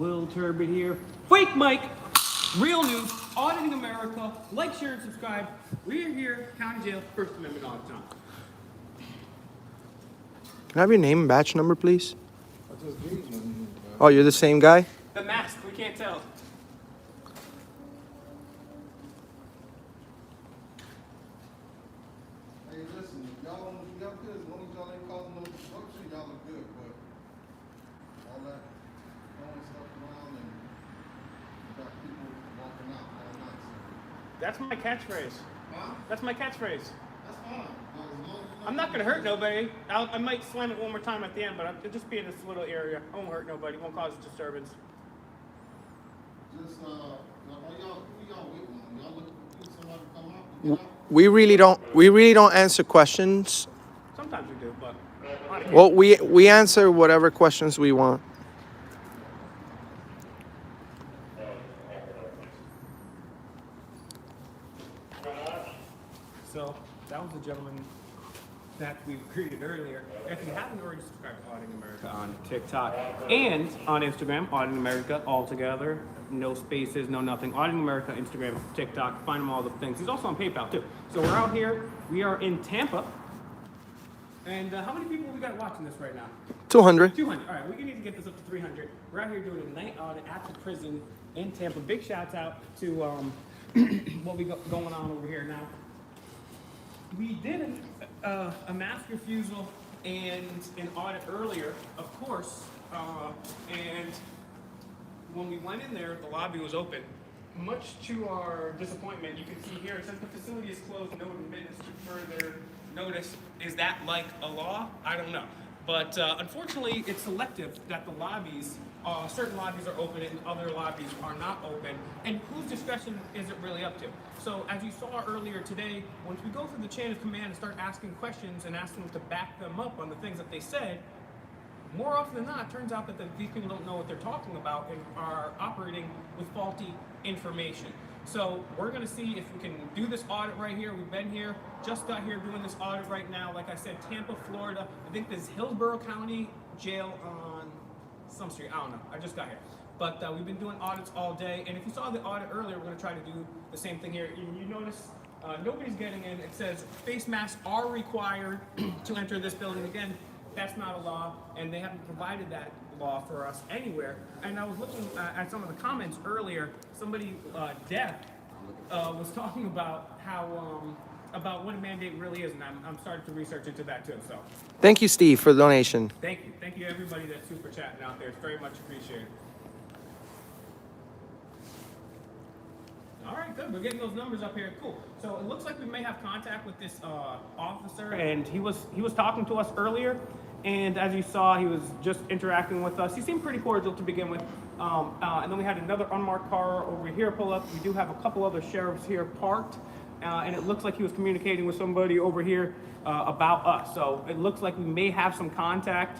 Will Turbid here. Fake Mike, real news, auditing America. Like, share, and subscribe. We are here, county jail, First Amendment all the time. Can I have your name and batch number, please? Oh, you're the same guy? The mask, we can't tell. Hey, listen, y'all good as long as y'all ain't causing no disruption, y'all look good, but all that throwing stuff around and you got people walking out all night. So. That's my catchphrase. Huh? That's my catchphrase. That's fine. As long as I'm not gonna hurt nobody. I might slam it one more time at the end, but I'll just be in this little area. I won't hurt nobody, won't cause disturbance. just, who y'all waiting on? Y'all looking for somebody to come out? To get out? We really don't answer questions. Sometimes we do, but on occasion. Well, we answer whatever questions we want. So that was the gentleman that we greeted earlier. If you haven't already subscribed to Auditing America on TikTok and on Instagram, Auditing America all together, no spaces, no nothing. Auditing America, Instagram, TikTok, find them all the things. He's also on PayPal too. So we're out here. We are in Tampa. And how many people we got watching this right now? 200. 200. All right, we need to get this up to 300. We're out here doing a night audit at the prison in Tampa. Big shouts out to what we got going on over here now. We did a mask refusal and an audit earlier, of course, and when we went in there, the lobby was open. Much to our disappointment, you can see here, it says the facility is closed, no admittance to further notice. Is that like a law? I don't know. But unfortunately, it's selective that the lobbies, certain lobbies are open and other lobbies are not open. And whose discretion is it really up to? So as you saw earlier today, once we go through the chain of command and start asking questions and asking them to back them up on the things that they said, more often than not, it turns out that these people don't know what they're talking about and are operating with faulty information. So we're going to see if we can do this audit right here. We've been here, just got here doing this audit right now. Like I said, Tampa, Florida. I think this Hillsborough County Jail on some street. I don't know. I just got here. But we've been doing audits all day. And if you saw the audit earlier, we're going to try to do the same thing here. You notice nobody's getting in. It says face masks are required to enter this building. Again, that's not a law, and they haven't provided that law for us anywhere. And I was looking at some of the comments earlier. Somebody, deaf, was talking about how about what a mandate really is, and I'm starting to research into that too. So, Thank you, Steve, for the donation. thank you everybody that's super chatting out there. It's very much appreciated. All right, good. We're getting those numbers up here. Cool. So it looks like we may have contact with this officer, and he was talking to us earlier. And as you saw, he was just interacting with us. He seemed pretty cordial to begin with. And then we had another unmarked car over here pull up. We do have a couple other sheriffs here parked. And it looks like he was communicating with somebody over here about us. So it looks like we may have some contact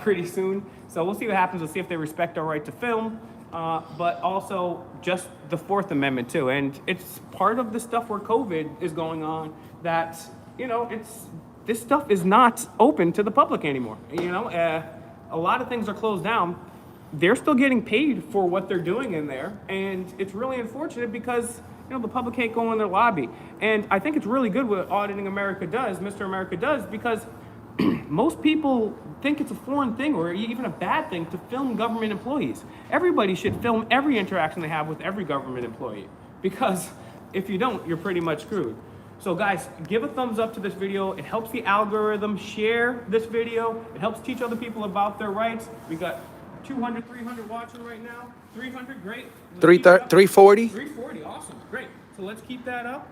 pretty soon. So we'll see what happens. We'll see if they respect our right to film. But also just the Fourth Amendment too. And it's part of the stuff where COVID is going on that, you know, this stuff is not open to the public anymore. You know, a lot of things are closed down. They're still getting paid for what they're doing in there. And it's really unfortunate because, you know, the public can't go in their lobby. And I think it's really good what Auditing America does, Mr. America does, because most people think it's a foreign thing or even a bad thing to film government employees. Everybody should film every interaction they have with every government employee, because if you don't, you're pretty much screwed. So guys, give a thumbs up to this video. It helps the algorithm. Share this video. It helps teach other people about their rights. We got 200, 300 watching right now. 300, great. 340. 340, awesome, great. So let's keep that up.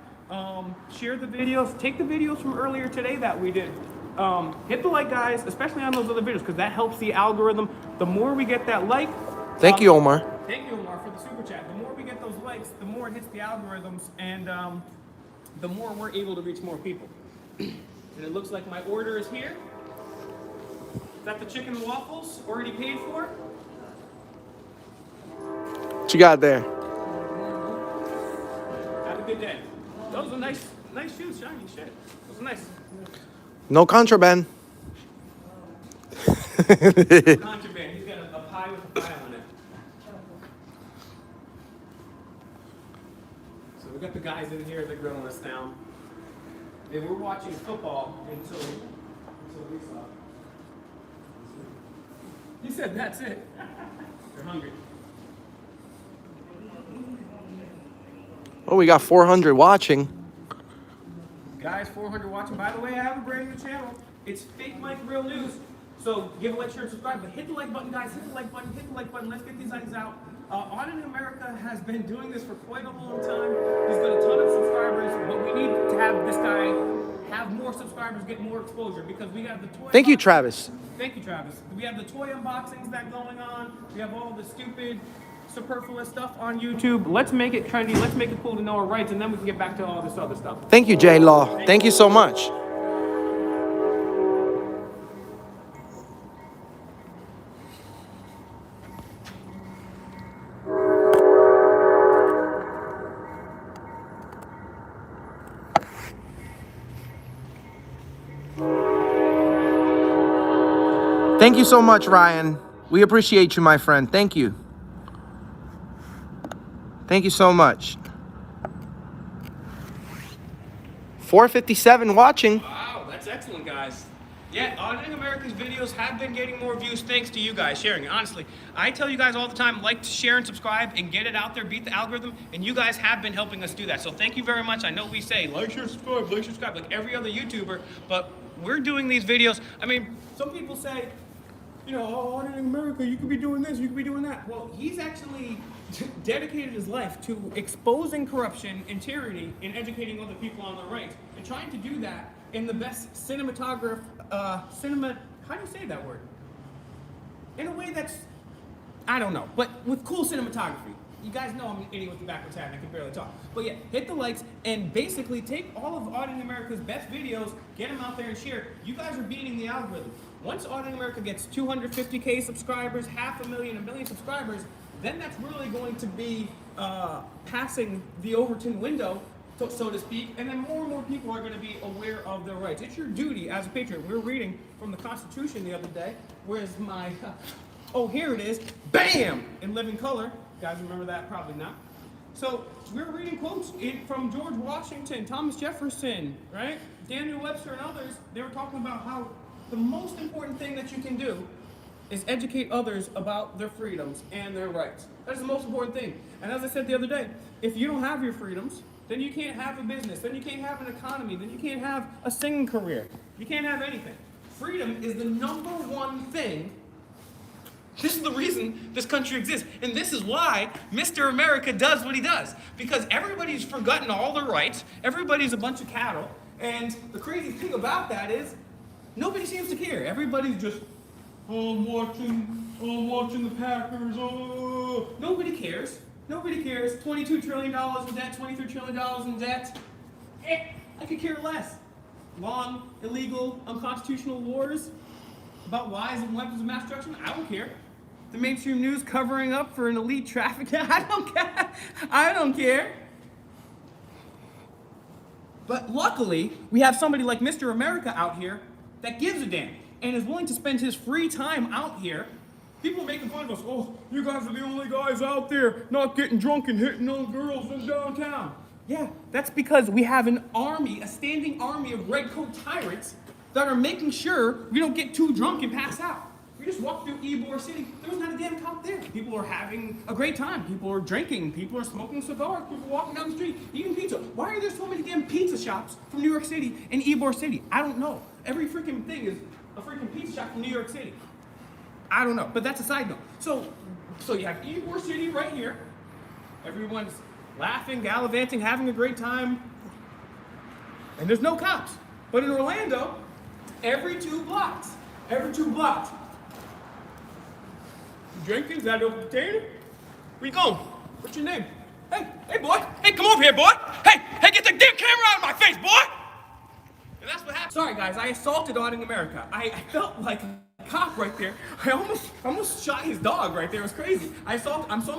Share the videos. Take the videos from earlier today that we did. Hit the like, guys, especially on those other videos, because that helps the algorithm. The more we get that like. Thank you, Omar. Thank you, Omar, for the super chat. The more we get those likes, the more it hits the algorithms, and the more we're able to reach more people. And it looks like my order is here. Is that the chicken and waffles already paid for? What you got there? Have a good day. Those are nice shoes, shiny shit. Those are nice. No contraband. Contraband. He's got a pie with a pie on it. We got the guys in here, they're grilling us now. They were watching football until we saw. He said that's it. They're hungry. Oh, we got 400 watching. Guys, 400 watching. By the way, I have a brand new channel. It's Fake Mike Real News. So give a like, share, and subscribe. But hit the like button, guys. Hit the like button. Hit the like button. Let's get these items out. Audit America has been doing this for quite a long time. He's got a ton of subscribers, but we need to have this guy have more subscribers, get more exposure, because we have the toy. Thank you, Travis. Thank you, Travis. We have the toy unboxings that going on. We have all the stupid, superfluous stuff on YouTube. Let's make it trendy. Let's make it cool to know our rights, and then we can get back to all this other stuff. Thank you, J Law. Thank you so much. Thank you so much, Ryan. We appreciate you, my friend. Thank you. Thank you so much. 457 watching. Wow, that's excellent, guys. Yeah, Auditing America's videos have been getting more views thanks to you guys sharing it. Honestly, I tell you guys all the time, like, share, and subscribe, and get it out there, beat the algorithm, and you guys have been helping us do that. So thank you very much. I know we say, like, share, subscribe, like every other YouTuber, but we're doing these videos. I mean, some people say, you know, oh, Auditing America, you could be doing this, you could be doing that. Well, he's actually dedicated his life to exposing corruption and tyranny and educating other people on their rights, and trying to do that in the best how do you say that word? In a way that's, I don't know, but with cool cinematography. You guys know I'm an idiot with the backwards hat and I can barely talk. But yeah, hit the likes and basically take all of Auditing America's best videos, get them out there and share. You guys are beating the algorithm. Once Auditing America gets 250K subscribers, 500,000, 1 million subscribers, then that's really going to be passing the Overton window, so to speak, and then more and more people are going to be aware of their rights. It's your duty as a patriot. We were reading from the Constitution the other day. Where's my, oh, here it is, bam, in living color. Guys remember that? Probably not. So we're reading quotes from George Washington, Thomas Jefferson, right? Daniel Webster and others. They were talking about how the most important thing that you can do is educate others about their freedoms and their rights. That's the most important thing. And as I said the other day, if you don't have your freedoms, then you can't have a business, then you can't have an economy, then you can't have a singing career. You can't have anything. Freedom is the #1 thing. This is the reason this country exists. And this is why Mr. America does what he does. Because everybody's forgotten all their rights. Everybody's a bunch of cattle. And the crazy thing about that is nobody seems to care. Everybody's just, oh, I'm watching the Packers. Oh, nobody cares. Nobody cares. $22 trillion in debt, $23 trillion in debt. I could care less. Long, illegal, unconstitutional wars about lies and weapons of mass destruction. I don't care. The mainstream news covering up for an elite traffic. I don't care. I don't care. But luckily, we have somebody like Mr. America out here that gives a damn and is willing to spend his free time out here. People are making fun of us. Oh, you guys are the only guys out there not getting drunk and hitting on girls in downtown. Yeah, that's because we have an army, a standing army of red coat tyrants that are making sure we don't get too drunk and pass out. We just walked through Ybor City. There was not a damn cop there. People are having a great time. People are drinking. People are smoking cigars. People walking down the street, eating pizza. Why are there so many damn pizza shops from New York City and Ybor City? I don't know. Every freaking thing is a freaking pizza shop from New York City. I don't know, but that's a side note. So you have Ybor City right here. Everyone's laughing, gallivanting, having a great time. And there's no cops. But in Orlando, every 2 blocks. You drinking? Is that open container? Where you going? What's your name? Hey boy. Hey, come over here, boy. Hey, get the damn camera out of my face, boy. And that's what happened. Sorry guys, I assaulted Auditing America. I felt like a cop right there. I almost shot his dog right there. It was crazy. I'm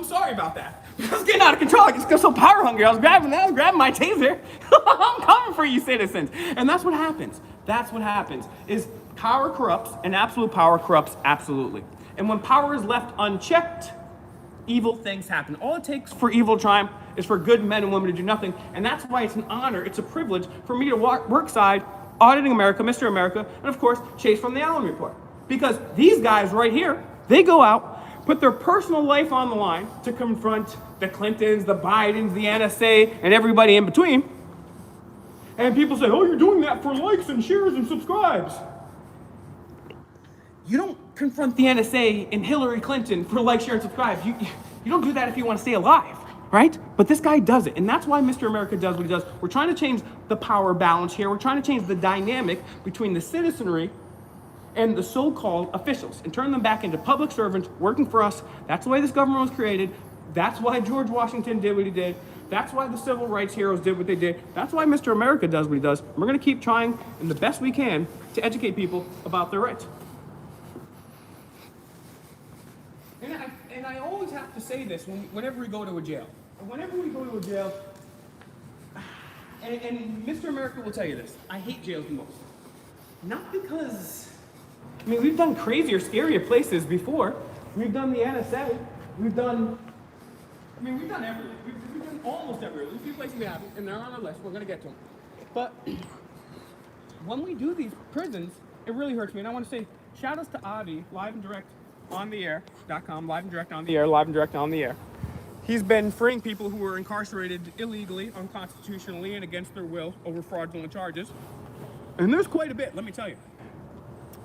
sorry about that. I was getting out of control. I just got so power hungry. I was grabbing my taser. I'm coming for you, citizens. And that's what happens. That's what happens. Is power corrupts, and absolute power corrupts absolutely. And when power is left unchecked, evil things happen. All it takes for evil to triumph is for good men and women to do nothing. And that's why it's an honor, it's a privilege for me to work side Auditing America, Mr. America, and of course, Chase from the Allen Report. Because these guys right here, they go out, put their personal life on the line to confront the Clintons, the Bidens, the NSA, and everybody in between. And people say, oh, you're doing that for likes and shares and subscribes. You don't confront the NSA and Hillary Clinton for like, share, and subscribe. You don't do that if you want to stay alive, right? But this guy does it, and that's why Mr. America does what he does. We're trying to change the power balance here. We're trying to change the dynamic between the citizenry and the so-called officials and turn them back into public servants working for us. That's the way this government was created. That's why George Washington did what he did. That's why the civil rights heroes did what they did. That's why Mr. America does what he does. We're going to keep trying and the best we can to educate people about their rights. And I always have to say this whenever we go to a jail. Whenever we go to a jail, and Mr. America will tell you this, I hate jails the most. Not because, I mean, we've done crazier, scarier places before. We've done the NSA. We've done everything. We've done almost everything. There's a few places we haven't, and they're on our list. We're going to get to them. But when we do these prisons, it really hurts me. And I want to say, shout outs to Audit, live and direct on the air.com, live and direct on the air, live and direct on the air. He's been freeing people who were incarcerated illegally, unconstitutionally, and against their will over fraudulent charges. And there's quite a bit, let me tell you.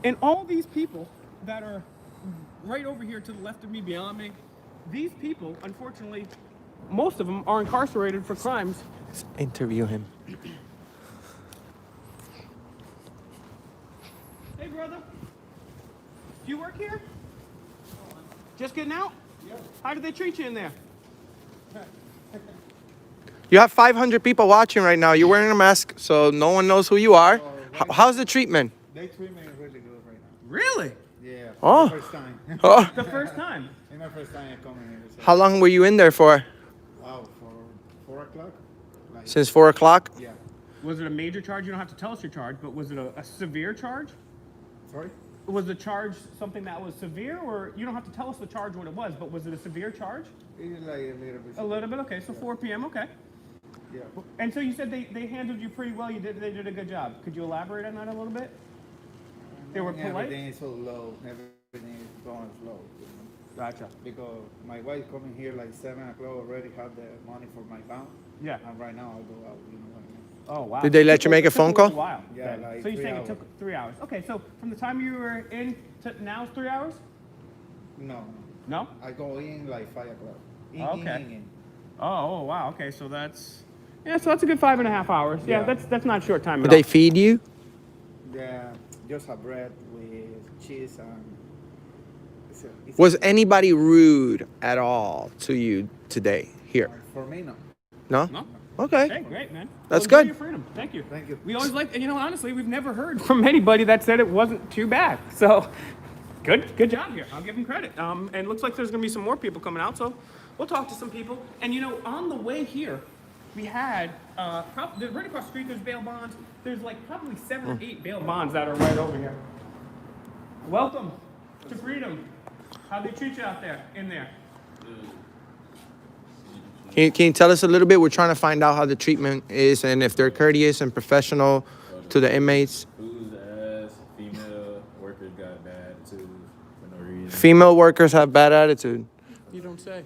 And all these people that are right over here to the left of me, beyond me, these people, unfortunately, most of them are incarcerated for crimes. Let's interview him. Hey, brother. Do you work here? Just getting out? Yeah. How did they treat you in there? You have 500 people watching right now. You're wearing a mask, so no one knows who you are. How's the treatment? They treat me really good right now. Really? Yeah. Oh. The first time. Oh. The first time? It's my first time coming here. So. How long were you in there for? Wow, for 4 o'clock? Like, Since 4 o'clock? yeah. Was it a major charge? You don't have to tell us your charge, but was it a severe charge? Sorry? Was the charge something that was severe, or you don't have to tell us the charge what it was, but was it a severe charge? It's like a little bit. A little bit, okay. So 4 p.m., okay. Yeah. And so you said they handled you pretty well. They did a good job. Could you elaborate on that a little bit? They were polite? Everything is so low. Everything is going slow. You know? Gotcha. Because my wife coming here like 7 o'clock already have the money for my bond. Yeah. And right now I go out, you know what I mean? Oh, wow. Did they let you make a It took phone call? little while, Yeah, then. like So you're 3 saying hours. it took 3 hours. Okay, so from the time you were in to now is 3 hours? No. No? I go in like 5 o'clock. Okay. In. Oh, wow. Okay, so that's a good 5.5 hours. Yeah, Yeah. that's not short time Did at all. they feed you? Yeah, just a bread with cheese and. It's Was anybody rude at all to you today here? for me, no. No? No? Okay. Hey, great, man. That's Enjoy good. your freedom. Thank you. Thank you. We always like, and honestly, we've never heard from anybody that said it wasn't too bad. So, good job here. I'll give them credit. And it looks like there's going to be some more people coming out, so we'll talk to some people. And on the way here, we had, right across the street, there's bail bonds. There's like probably 7 or 8 bail bonds that are right over here. Welcome to freedom. How'd they treat you out there, in there? Can you tell us a little bit? We're trying to find out how the treatment is and if they're courteous and professional to the inmates. Who's the ass? Female workers got bad attitude for no reason. Female workers have bad attitude. You don't say.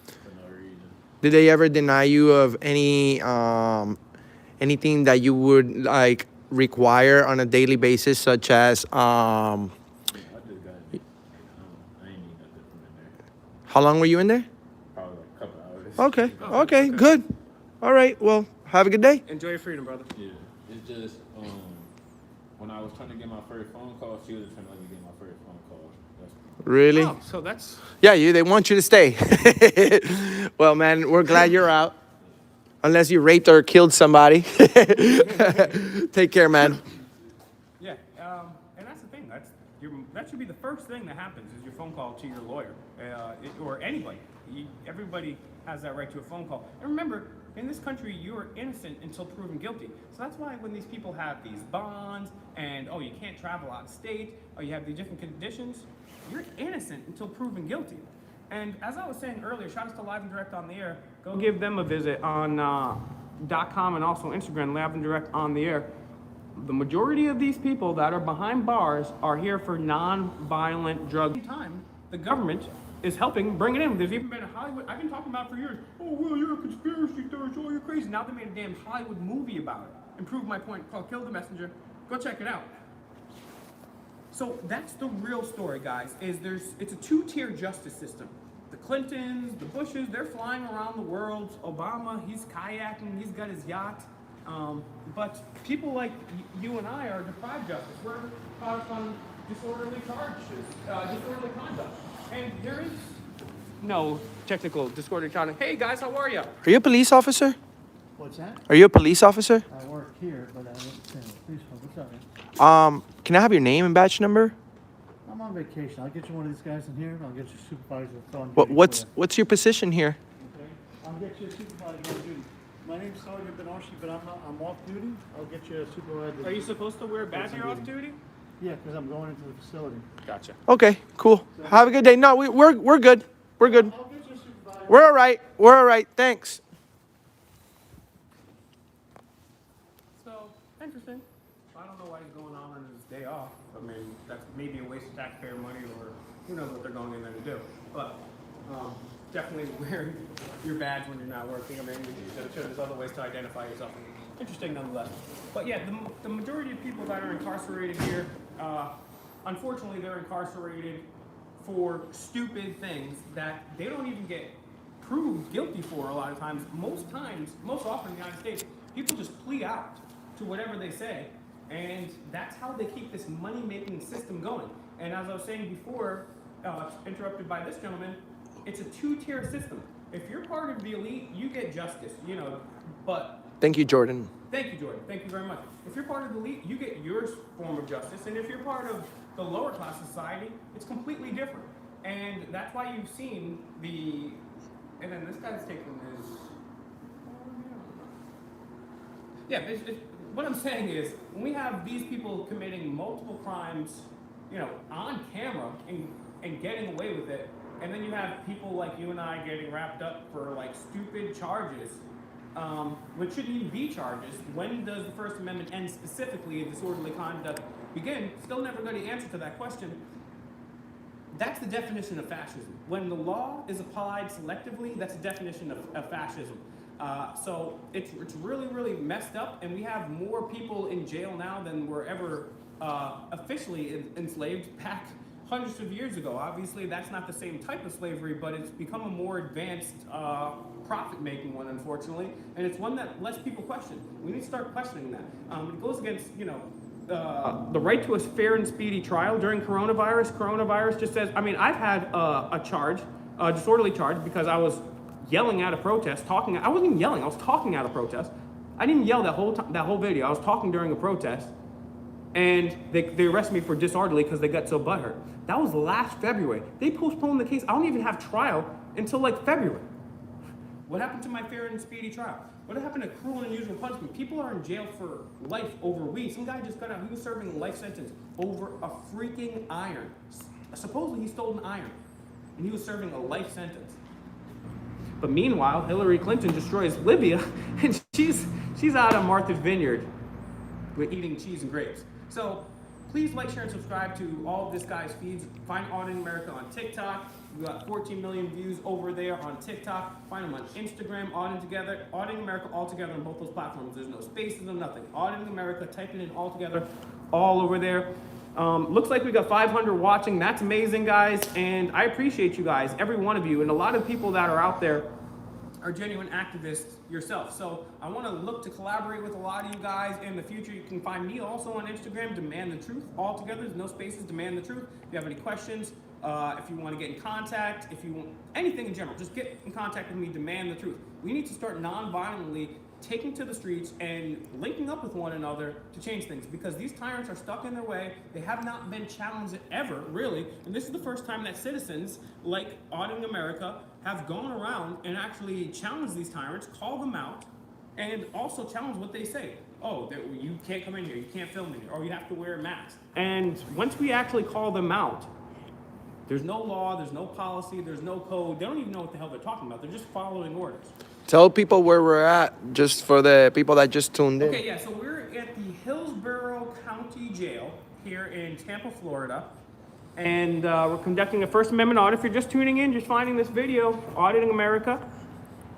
For no reason. Did they ever deny you of any anything that you would like require on a daily basis, such as I just got. I ain't need nothing from in there. how long were you in there? Probably like a couple hours. Okay, good. All right, well, have a good day. Enjoy your freedom, brother. Yeah, it's just when I was trying to get my first phone call, she was trying to let me get my first phone call. That's Really? Oh, so that's... Yeah, they want you to stay. Well, man, we're glad you're out. Unless you raped or killed somebody. Take care, man. Yeah, and that's the thing. That should be the first thing that happens is your phone call to your lawyer, or anybody. Everybody has that right to a phone call. And remember, in this country, you are innocent until proven guilty. So that's why when these people have these bonds and, you can't travel out of state, or you have these different conditions, you're innocent until proven guilty. And as I was saying earlier, shout out to Live and Direct on the Air. Go give them a visit on .com and also Instagram, Live and Direct on the Air. The majority of these people that are behind bars are here for non-violent drug. Time, the government is helping bring it in. There's even been a Hollywood, I've been talking about it for years. Oh, well, you're a conspiracy theorist. Oh, you're crazy. Now they made a damn Hollywood movie about it. And prove my point called Kill the Messenger. Go check it out. So that's the real story, guys, it's a two-tier justice system. The Clintons, the Bushes, they're flying around the world. Obama, he's kayaking, he's got his yacht. But people like you and I are deprived justice. We're caught on disorderly charges, disorderly conduct. And there is no technical disorderly conduct. Hey guys, how are you? Are you a police officer? What's that? Are you a police officer? I work here, but I don't stand the police force. What's up, man? Can I have your name and badge number? I'm on vacation. I'll get you one of these guys in here. I'll get you a supervisor on duty. What's your position here? Okay. I'll get you a supervisor on duty. My name's Sergeant Benoshi, but I'm off duty. I'll get you a supervisor. Are you supposed to wear a badge here off duty? Yeah, because I'm going into the facility. Gotcha. Okay, cool. Have a good day. No, we're good. We're good. I'll get you a supervisor. We're all right. We're all right. Thanks. So, interesting. I don't know why he's going on his day off. I mean, that's maybe a waste of taxpayer money, or who knows what they're going in there to do. But definitely wear your badge when you're not working. I mean, there's other ways to identify yourself. Interesting nonetheless. But yeah, the majority of people that are incarcerated here, unfortunately, they're incarcerated for stupid things that they don't even get proved guilty for a lot of times. Most often in the United States, people just plea out to whatever they say. And that's how they keep this money-making system going. And as I was saying before, interrupted by this gentleman, it's a two-tier system. If you're part of the elite, you get justice, but... Thank you, Jordan. Thank you, Jordan. Thank you very much. If you're part of the elite, you get your form of justice. And if you're part of the lower class society, it's completely different. And that's why you've seen the... And then this guy's taking his... Yeah, what I'm saying is, when we have these people committing multiple crimes, on camera and getting away with it, and then you have people like you and I getting wrapped up for like stupid charges, which shouldn't even be charges. When does the First Amendment end specifically if disorderly conduct begin? Still never going to answer to that question. That's the definition of fascism. When the law is applied selectively, that's the definition of fascism. So it's really, really messed up, and we have more people in jail now than were ever officially enslaved back hundreds of years ago. Obviously, that's not the same type of slavery, but it's become a more advanced profit-making one, unfortunately, and it's one that less people question. We need to start questioning that. It goes against, the right to a fair and speedy trial during coronavirus. Coronavirus just says, I've had a disorderly charge because I was yelling at a protest, I wasn't even yelling, I was talking at a protest. I didn't yell that whole video. I was talking during a protest, and they arrested me for disorderly because they got so butthurt. That was last February. They postponed the case. I don't even have trial until like February. What happened to my fair and speedy trial? What happened to cruel and unusual punishment? People are in jail for life over weed. Some guy just got out. He was serving a life sentence over a freaking iron. Supposedly he stole an iron, and he was serving a life sentence. But meanwhile, Hillary Clinton destroys Libya, and she's out on Martha's Vineyard with eating cheese and grapes. So please like, share, and subscribe to all of this guy's feeds. Find Audit America on TikTok. We got 14 million views over there on TikTok. Find them on Instagram, Auditing America all together on both those platforms. There's no spaces or nothing. Auditing America, type it in all together, all over there. Looks like we got 500 watching. That's amazing, guys, and I appreciate you guys, every one of you, and a lot of people that are out there are genuine activists yourself. So I want to look to collaborate with a lot of you guys in the future. You can find me also on Instagram, Demand the Truth, all together. There's no spaces, Demand the Truth. If you have any questions, if you want to get in contact, if you want anything in general, just get in contact with me, Demand the Truth. We need to start non-violently taking to the streets and linking up with one another to change things, because these tyrants are stuck in their way. They have not been challenged ever, really, and this is the first time that citizens like Auditing America have gone around and actually challenged these tyrants, called them out, and also challenge what they say. Oh, you can't come in here, you can't film in here, or you have to wear a mask. And once we actually call them out, There's no law, there's no policy, there's no code. They don't even know what the hell they're talking about. They're just following orders. Tell people where we're at, just for the people that just tuned in. Okay, yeah, so we're at the Hillsborough County Jail here in Tampa, Florida. And we're conducting a First Amendment audit. If you're just tuning in, just finding this video, Auditing America,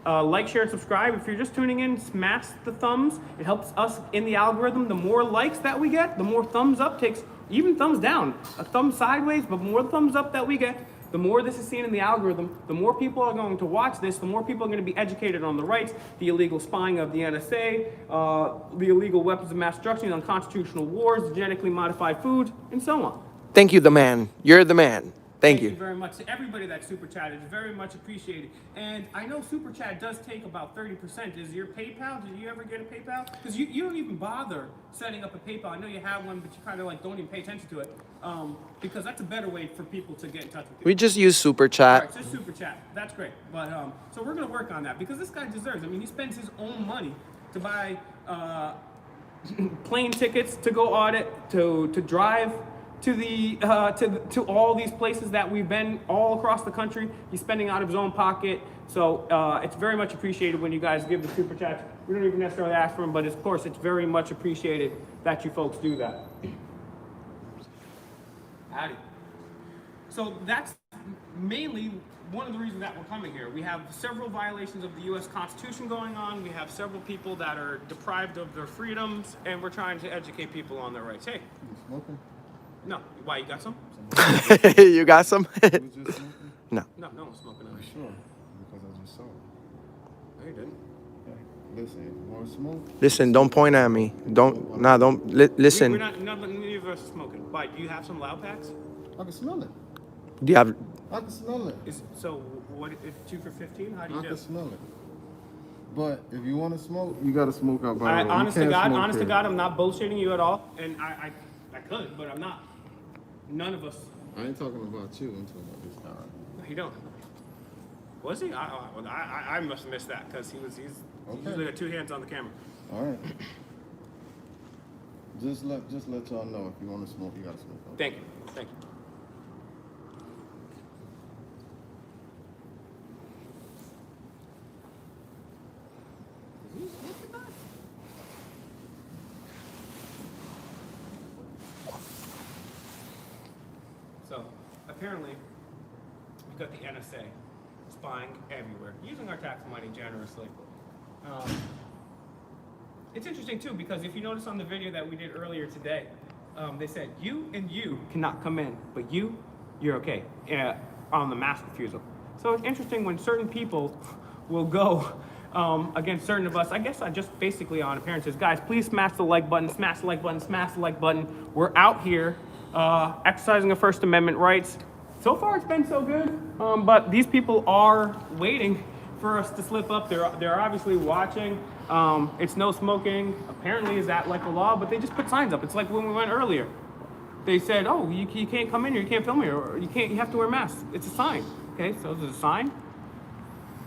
like, share, and subscribe. If you're just tuning in, smash the thumbs. It helps us in the algorithm. The more likes that we get, the more thumbs up takes, even thumbs down, a thumb sideways, but more thumbs up that we get, the more this is seen in the algorithm, the more people are going to watch this, the more people are going to be educated on the rights, the illegal spying of the NSA, the illegal weapons of mass destruction, unconstitutional wars, genetically modified foods, and so on. Thank you, the man. You're the man. Thank you. Very much to everybody that super chatted. It's very much appreciated. And I know super chat does take about 30%. Is your PayPal? Did you ever get a PayPal? Because you don't even bother setting up a PayPal. I know you have one, but you kind of like don't even pay attention to it. Because that's a better way for people to get in touch with you. We just use super chat. All right, just super chat. That's great. But so we're gonna work on that because this guy deserves. I mean, he spends his own money to buy plane tickets to go audit, to drive to the to all these places that we've been all across the country. He's spending out of his own pocket, so it's very much appreciated when you guys give the super chats. We don't even necessarily ask for them, but of course it's very much appreciated that you folks do that. Howdy. So that's mainly one of the reasons that we're coming here. We have several violations of the U.S. Constitution going on. We have several people that are deprived of their freedoms, and we're trying to educate people on their rights. Hey. You smoking? No. Why, you got some? You got some? You was just smoking? No. No, no one's smoking on it. Sure. Because I just saw it. No, you didn't. Hey, listen, if you want to smoke, Listen, don't point at me. Don't listen. We're not, neither of us are smoking. Why, do you have some loud packs? I can smell it. Do you have? I can smell it. So, what, if 2 for 15? How do you I do? can smell it. But if you want to smoke, you got to smoke out by the way. You Honest to can't God, smoke honest to here. God, I'm not bullshitting you at all. And I could, but I'm not. None of us. I ain't talking about you. I'm talking about this guy. No, he don't. Was he? I must have missed that because he's Okay. usually got 2 hands on the camera. All right. Just let y'all know if you want to smoke, you got to smoke. Thank you. Thank you. So, apparently, we've got the NSA spying everywhere, using our tax money generously. It's interesting too, because if you notice on the video that we did earlier today, they said you and you cannot come in, but you're okay on the mask refusal. So it's interesting when certain people will go against certain of us. I guess I just basically on appearances, guys, please smash the like button, smash the like button, smash the like button. We're out here exercising our First Amendment rights. So far it's been so good, but these people are waiting for us to slip up. They're obviously watching. It's no smoking. Apparently, is that like the law? But they just put signs up. It's like when we went earlier. They said, "Oh, you can't come in here. You can't film here. Or you can't. You have to wear masks." It's a sign. Okay, so is it a sign?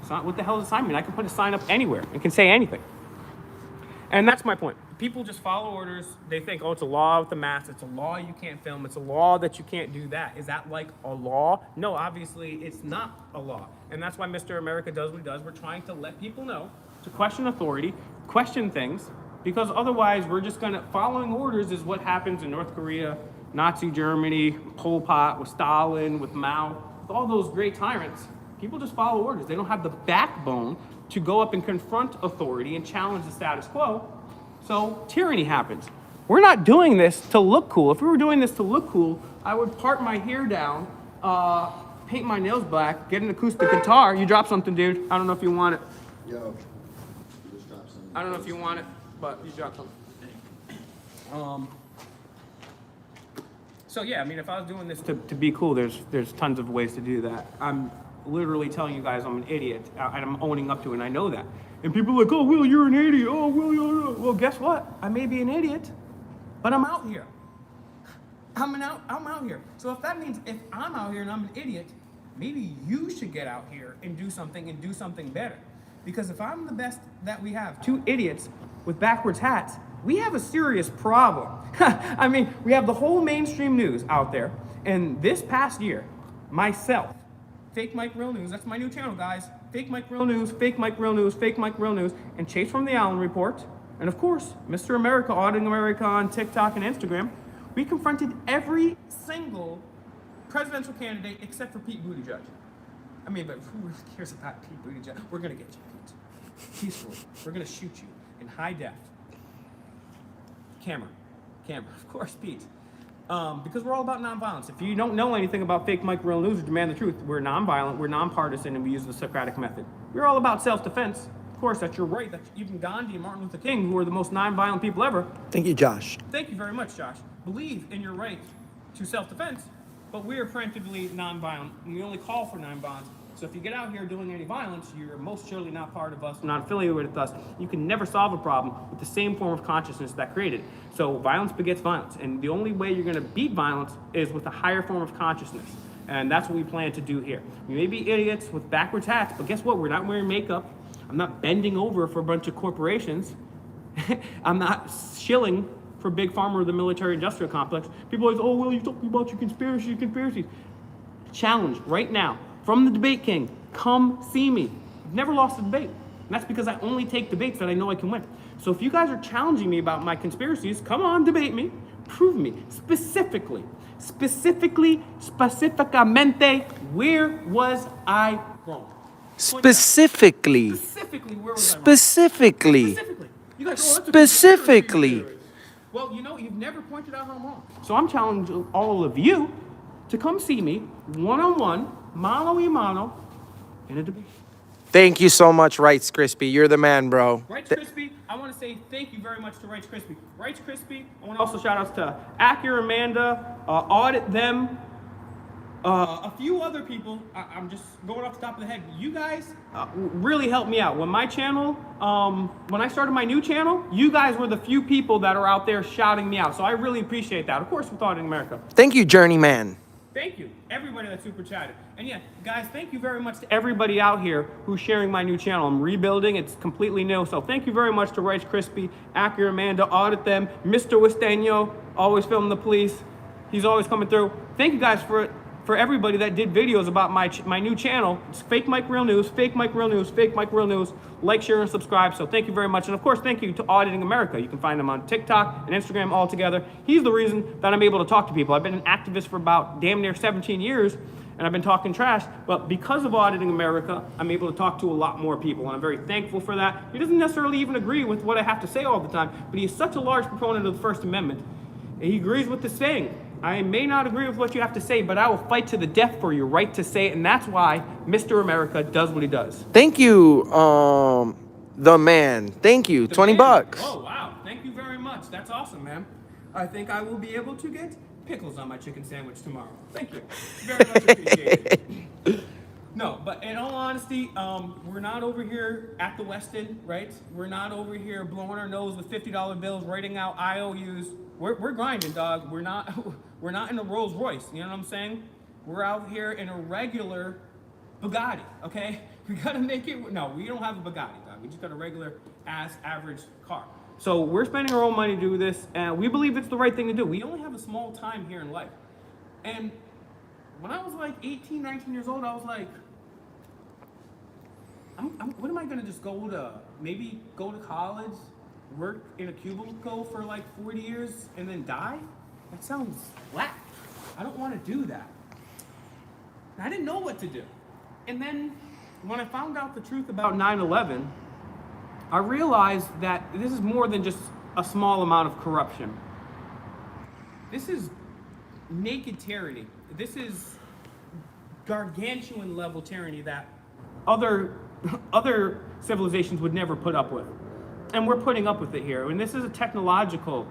It's not. What the hell does a sign mean? I can put a sign up anywhere. It can say anything. And that's my point. People just follow orders. They think, oh, it's a law with the mask. It's a law you can't film. It's a law that you can't do that. Is that like a law? No, obviously it's not a law. And that's why Mr. America does what he does. We're trying to let people know to question authority, question things, because otherwise we're just gonna, following orders is what happens in North Korea, Nazi Germany, Pol Pot, with Stalin, with Mao, with all those great tyrants. People just follow orders. They don't have the backbone to go up and confront authority and challenge the status quo. So tyranny happens. We're not doing this to look cool. If we were doing this to look cool, I would part my hair down, paint my nails black, get an acoustic guitar. You drop something, dude. I don't know if you want it. Yo, just drop some. I don't know if you want it, but you drop something. So yeah, I mean, if I was doing this to be cool, there's tons of ways to do that. I'm literally telling you guys I'm an idiot, and I'm owning up to it, and I know that. And people are like, oh, Will, you're an idiot. Oh, Will, you're... Well, guess what? I may be an idiot, but I'm out here. I'm out here. So if that means if I'm out here and I'm an idiot, maybe you should get out here and do something better. Because if I'm the best that we have, 2 idiots with backwards hats, we have a serious problem. I mean, we have the whole mainstream news out there. And this past year, myself. Fake Mike Real News. That's my new channel, guys. Fake Mike Real News, Fake Mike Real News, Fake Mike Real News, and Chase from the Allen Report. And of course, Mr. America, Auditing America on TikTok and Instagram. We confronted every single presidential candidate except for Pete Buttigieg. I mean, but who cares about Pete Buttigieg? We're gonna get you, Pete. Peacefully. We're gonna shoot you in high def. Camera, of course, Pete. Because we're all about nonviolence. If you don't know anything about Fake Mike Real News or Demand the Truth, we're nonviolent, we're nonpartisan, and we use the Socratic method. We're all about self-defense. Of course, that's your right. That's even Gandhi and Martin Luther King, who are the most nonviolent people ever. Thank you, Josh. Thank you very much, Josh. Believe in your right to self-defense, but we are preemptively nonviolent, and we only call for nonviolence. So if you get out here doing any violence, you're most surely not part of us, not affiliated with us. You can never solve a problem with the same form of consciousness that created it. So violence begets violence, and the only way you're going to beat violence is with a higher form of consciousness. And that's what we plan to do here. We may be idiots with backwards hats, but guess what? We're not wearing makeup. I'm not bending over for a bunch of corporations. I'm not shilling for Big Pharma or the military-industrial complex. People always, oh, well, you're talking about your conspiracies. Challenge right now from the Debate King. Come see me. I've never lost a debate. And that's because I only take debates that I know I can win. So if you guys are challenging me about my conspiracies, come on, debate me. Prove me. Specificamente, where was I wrong? Specifically. Specifically, where was I wrong? Specifically. You guys, oh, that's a Specifically. conspiracy theory. Well, you know, you've never pointed out how I'm wrong. So I'm challenging all of you to come see me one-on-one, mano y mano, in a debate. Thank you so much, Rights Crispy. You're the man, bro. Rights Crispy, I want to say thank you very much to Rights Crispy. Rights Crispy, I want to also shout outs to Accurate Amanda, Audit them, a few other people. I'm just going off the top of the head. You guys really helped me out. When my channel, when I started my new channel, you guys were the few people that are out there shouting me out. So I really appreciate that. Of course, with Auditing America. Thank you, Journeyman. Thank you, everybody that super chatted. And yeah, guys, thank you very much to everybody out here who's sharing my new channel. I'm rebuilding, it's completely new. So thank you very much to Rice Crispy, Accurate Amanda, Audit them, Mr. Westeno, always filming the police. He's always coming through. Thank you guys for everybody that did videos about my new channel. It's Fake Mike Real News, Fake Mike Real News, Fake Mike Real News. Like, share, and subscribe. So thank you very much. And of course, thank you to Auditing America. You can find him on TikTok and Instagram all together. He's the reason that I'm able to talk to people. I've been an activist for about damn near 17 years, and I've been talking trash. But because of Auditing America, I'm able to talk to a lot more people, and I'm very thankful for that. He doesn't necessarily even agree with what I have to say all the time, but he's such a large proponent of the First Amendment. And he agrees with the saying. I may not agree with what you have to say, but I will fight to the death for your right to say it, and that's why Mr. America does what he does. Thank you, the man. Thank you. 20 bucks. Oh, wow. Thank you very much. That's awesome, man. I think I will be able to get pickles on my chicken sandwich tomorrow. Thank you. Very much appreciated. No, but in all honesty, we're not over here at the Westin, right? We're not over here blowing our nose with $50 bills, writing out IOUs. We're grinding, dog. We're not in a Rolls Royce. You know what I'm saying? We're out here in a regular Bugatti. Okay? We gotta make it. No, we don't have a Bugatti, dog. We just got a regular ass average car. So we're spending our own money to do this, and we believe it's the right thing to do. We only have a small time here in life, and when I was like 18, 19 years old, I was like, what am I gonna just go to college, work in a cubicle for like 40 years and then die? That sounds whack. I don't want to do that. And I didn't know what to do. And then when I found out the truth about 9/11, I realized that this is more than just a small amount of corruption. This is naked tyranny. This is gargantuan level tyranny that other civilizations would never put up with. And we're putting up with it here. And this is a technological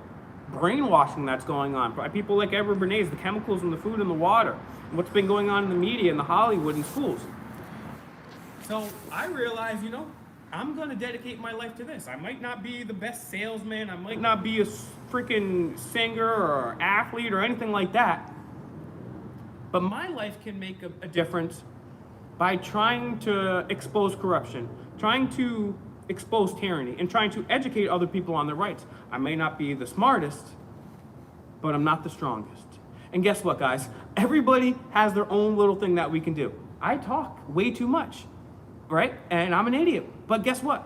brainwashing that's going on by people like Edward Bernays, the chemicals in the food and the water, and what's been going on in the media and the Hollywood and schools. So I realized, I'm going to dedicate my life to this. I might not be the best salesman. I might not be a freaking singer or athlete or anything like that. But my life can make a difference by trying to expose corruption, trying to expose tyranny, and trying to educate other people on their rights. I may not be the smartest, but I'm not the strongest. And guess what, guys? Everybody has their own little thing that we can do. I talk way too much, right? And I'm an idiot. But guess what?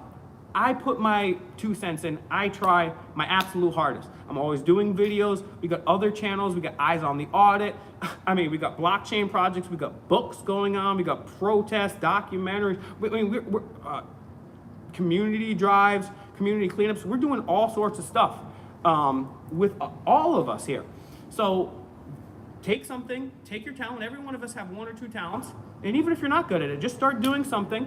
I put my 2 cents in. I try my absolute hardest. I'm always doing videos. We got other channels. We got Eyes on the Audit. I mean, we got blockchain projects. We got books going on. We got protests, documentaries. We're community drives, community cleanups. We're doing all sorts of stuff with all of us here. So take something, take your talent. Every one of us have 1 or 2 talents. And even if you're not good at it, just start doing something.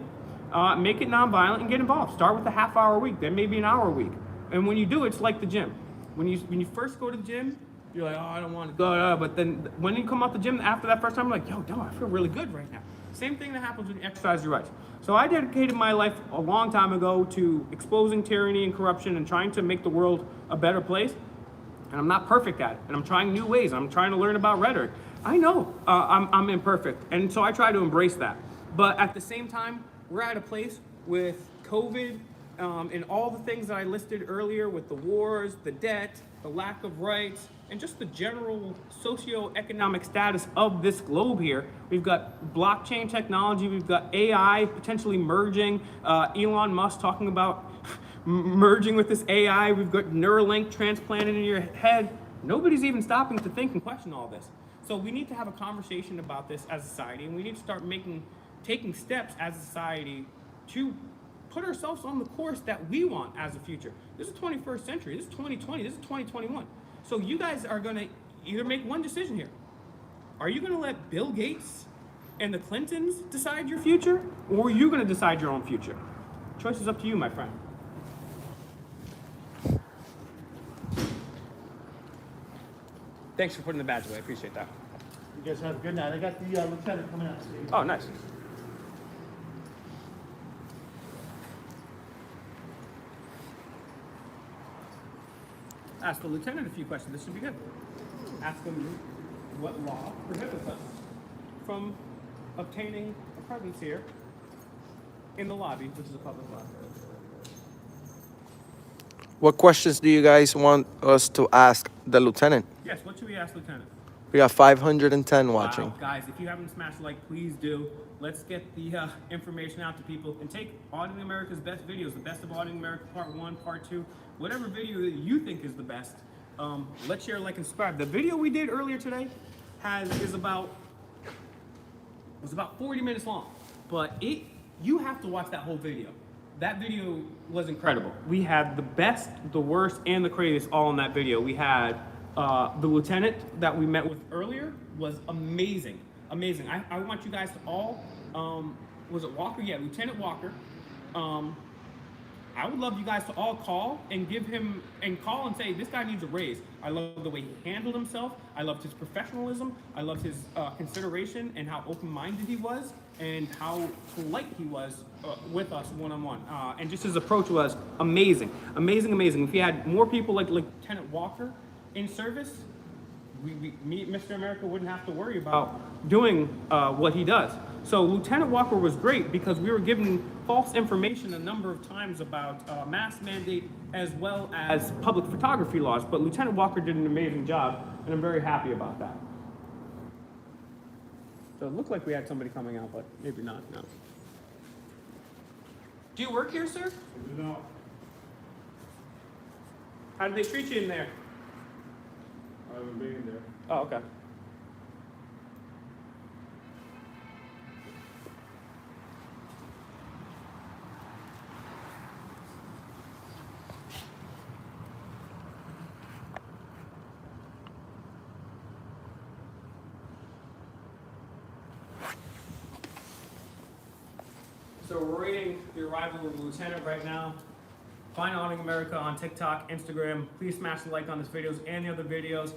Make it nonviolent and get involved. Start with a half-hour a week, then maybe an hour a week. And when you do, it's like the gym. When you first go to the gym, you're like, oh, I don't want to go. But then when you come out the gym after that first time, you're like, yo, I feel really good right now. Same thing that happens when you exercise your rights. So I dedicated my life a long time ago to exposing tyranny and corruption and trying to make the world a better place. And I'm not perfect at it. And I'm trying new ways. I'm trying to learn about rhetoric. I know I'm imperfect. And so I try to embrace that. But at the same time, we're at a place with COVID and all the things that I listed earlier with the wars, the debt, the lack of rights, and just the general socioeconomic status of this globe here. We've got blockchain technology, we've got AI potentially merging, Elon Musk talking about merging with this AI, we've got Neuralink transplanted in your head. Nobody's even stopping to think and question all this. So we need to have a conversation about this as a society, and we need to start taking steps as a society to put ourselves on the course that we want as a future. This is 21st century, this is 2020, this is 2021. So you guys are gonna either make one decision here. Are you gonna let Bill Gates and the Clintons decide your future, or are you gonna decide your own future? Choice is up to you, my friend. Thanks for putting the badge away, I appreciate that. You guys have a good night. I got the lieutenant coming out. Oh, nice. Ask the lieutenant a few questions. This should be good. Ask him what law prohibits us from obtaining a presence here in the lobby, which is a public lobby. What questions do you guys want us to ask the lieutenant? Yes, what should we ask Lieutenant? We got 510 watching. Wow, guys, if you haven't smashed like, please do. Let's get the information out to people and take Auditing America's best videos, the best of Auditing America Part 1, Part 2, whatever video that you think is the best. Let's share, like, and subscribe. The video we did earlier today was about 40 minutes long, but you have to watch that whole video. That video was incredible. We had the best, the worst, and the craziest all in that video. We had the lieutenant that we met with earlier was amazing. Amazing. I want you guys to all, was it Walker? Yeah, Lieutenant Walker. I would love you guys to all call and call and say, this guy needs a raise. I love the way he handled himself. I loved his professionalism. I loved his consideration and how open-minded he was and how polite he was with us one-on-one. And just his approach was amazing, amazing, amazing. If he had more people like Lieutenant Walker in service, me, Mr. America, wouldn't have to worry about doing what he does. So Lieutenant Walker was great because we were given false information a number of times about mask mandate as well as public photography laws. But Lieutenant Walker did an amazing job, and I'm very happy about that. So it looked like we had somebody coming out, but maybe not. No. Do you work here, sir? No. How did they treat you in there? I haven't been there. Oh, okay. So we're waiting the arrival of the lieutenant right now. Find Auditing America on TikTok, Instagram. Please smash the like on this videos and the other videos.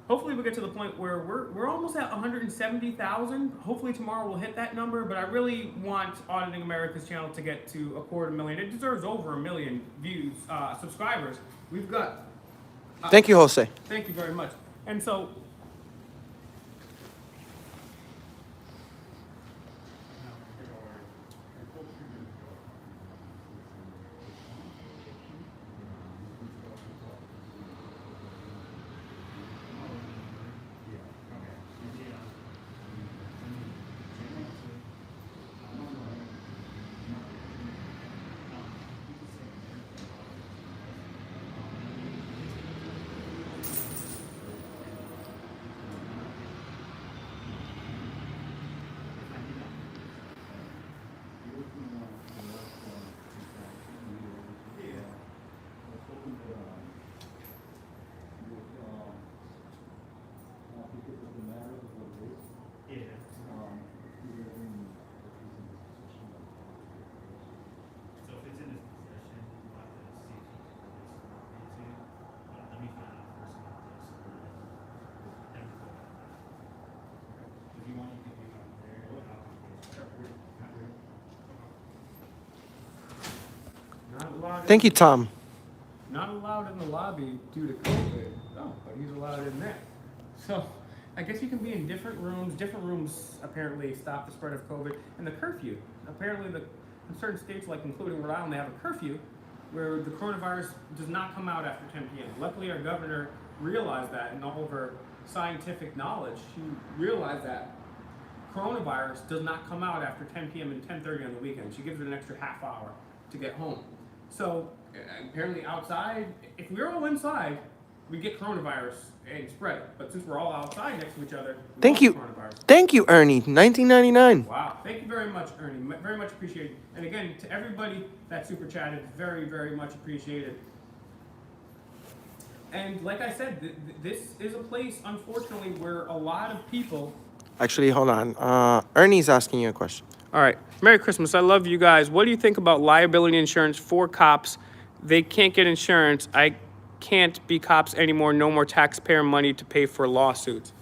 Hopefully we'll get to the point where we're almost at 170,000. Hopefully tomorrow we'll hit that number, but I really want Auditing America's channel to get to 250,000. It deserves over 1 million views, subscribers. We've got... Thank you, Jose. Thank you very much. And so... allowed. Thank you, Tom. Not allowed in the lobby due to COVID. Oh, but he's allowed in there. So I guess you can be in different rooms. Different rooms apparently stop the spread of COVID. And the curfew. Apparently, in certain states, like including Rhode Island, they have a curfew where the coronavirus does not come out after 10 p.m. Luckily, our governor realized that, and all of her scientific knowledge, she realized that coronavirus does not come out after 10 p.m. and 10:30 on the weekend. She gives it an extra half hour to get home. So apparently outside, if we're all inside, we get coronavirus and spread it. But since we're all outside next to each other, we Thank don't you. get coronavirus. Thank you, Ernie. 1999. Wow. Thank you very much, Ernie. Very much appreciated. And again, to everybody that super chatted, very, very much appreciated. And like I said, this is a place, unfortunately, where a lot of people... Actually, hold on. Ernie's asking you a question. All right. Merry Christmas. I love you guys. What do you think about liability insurance for cops? They can't get insurance. I can't be cops anymore. No more taxpayer money to pay for lawsuits.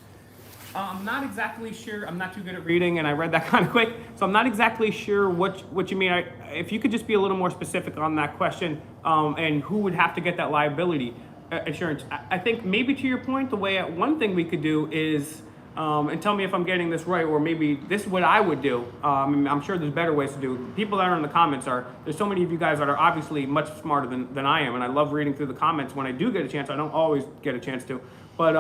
I'm not exactly sure. I'm not too good at reading, and I read that kind of quick. So I'm not exactly sure what you mean. If you could just be a little more specific on that question, and who would have to get that liability insurance. I think maybe to your point, one thing we could do is... and tell me if I'm getting this right, or maybe this is what I would do. I'm sure there's better ways to do it. People that are in the comments there's so many of you guys that are obviously much smarter than I am, and I love reading through the comments when I do get a chance. I don't always get a chance to. But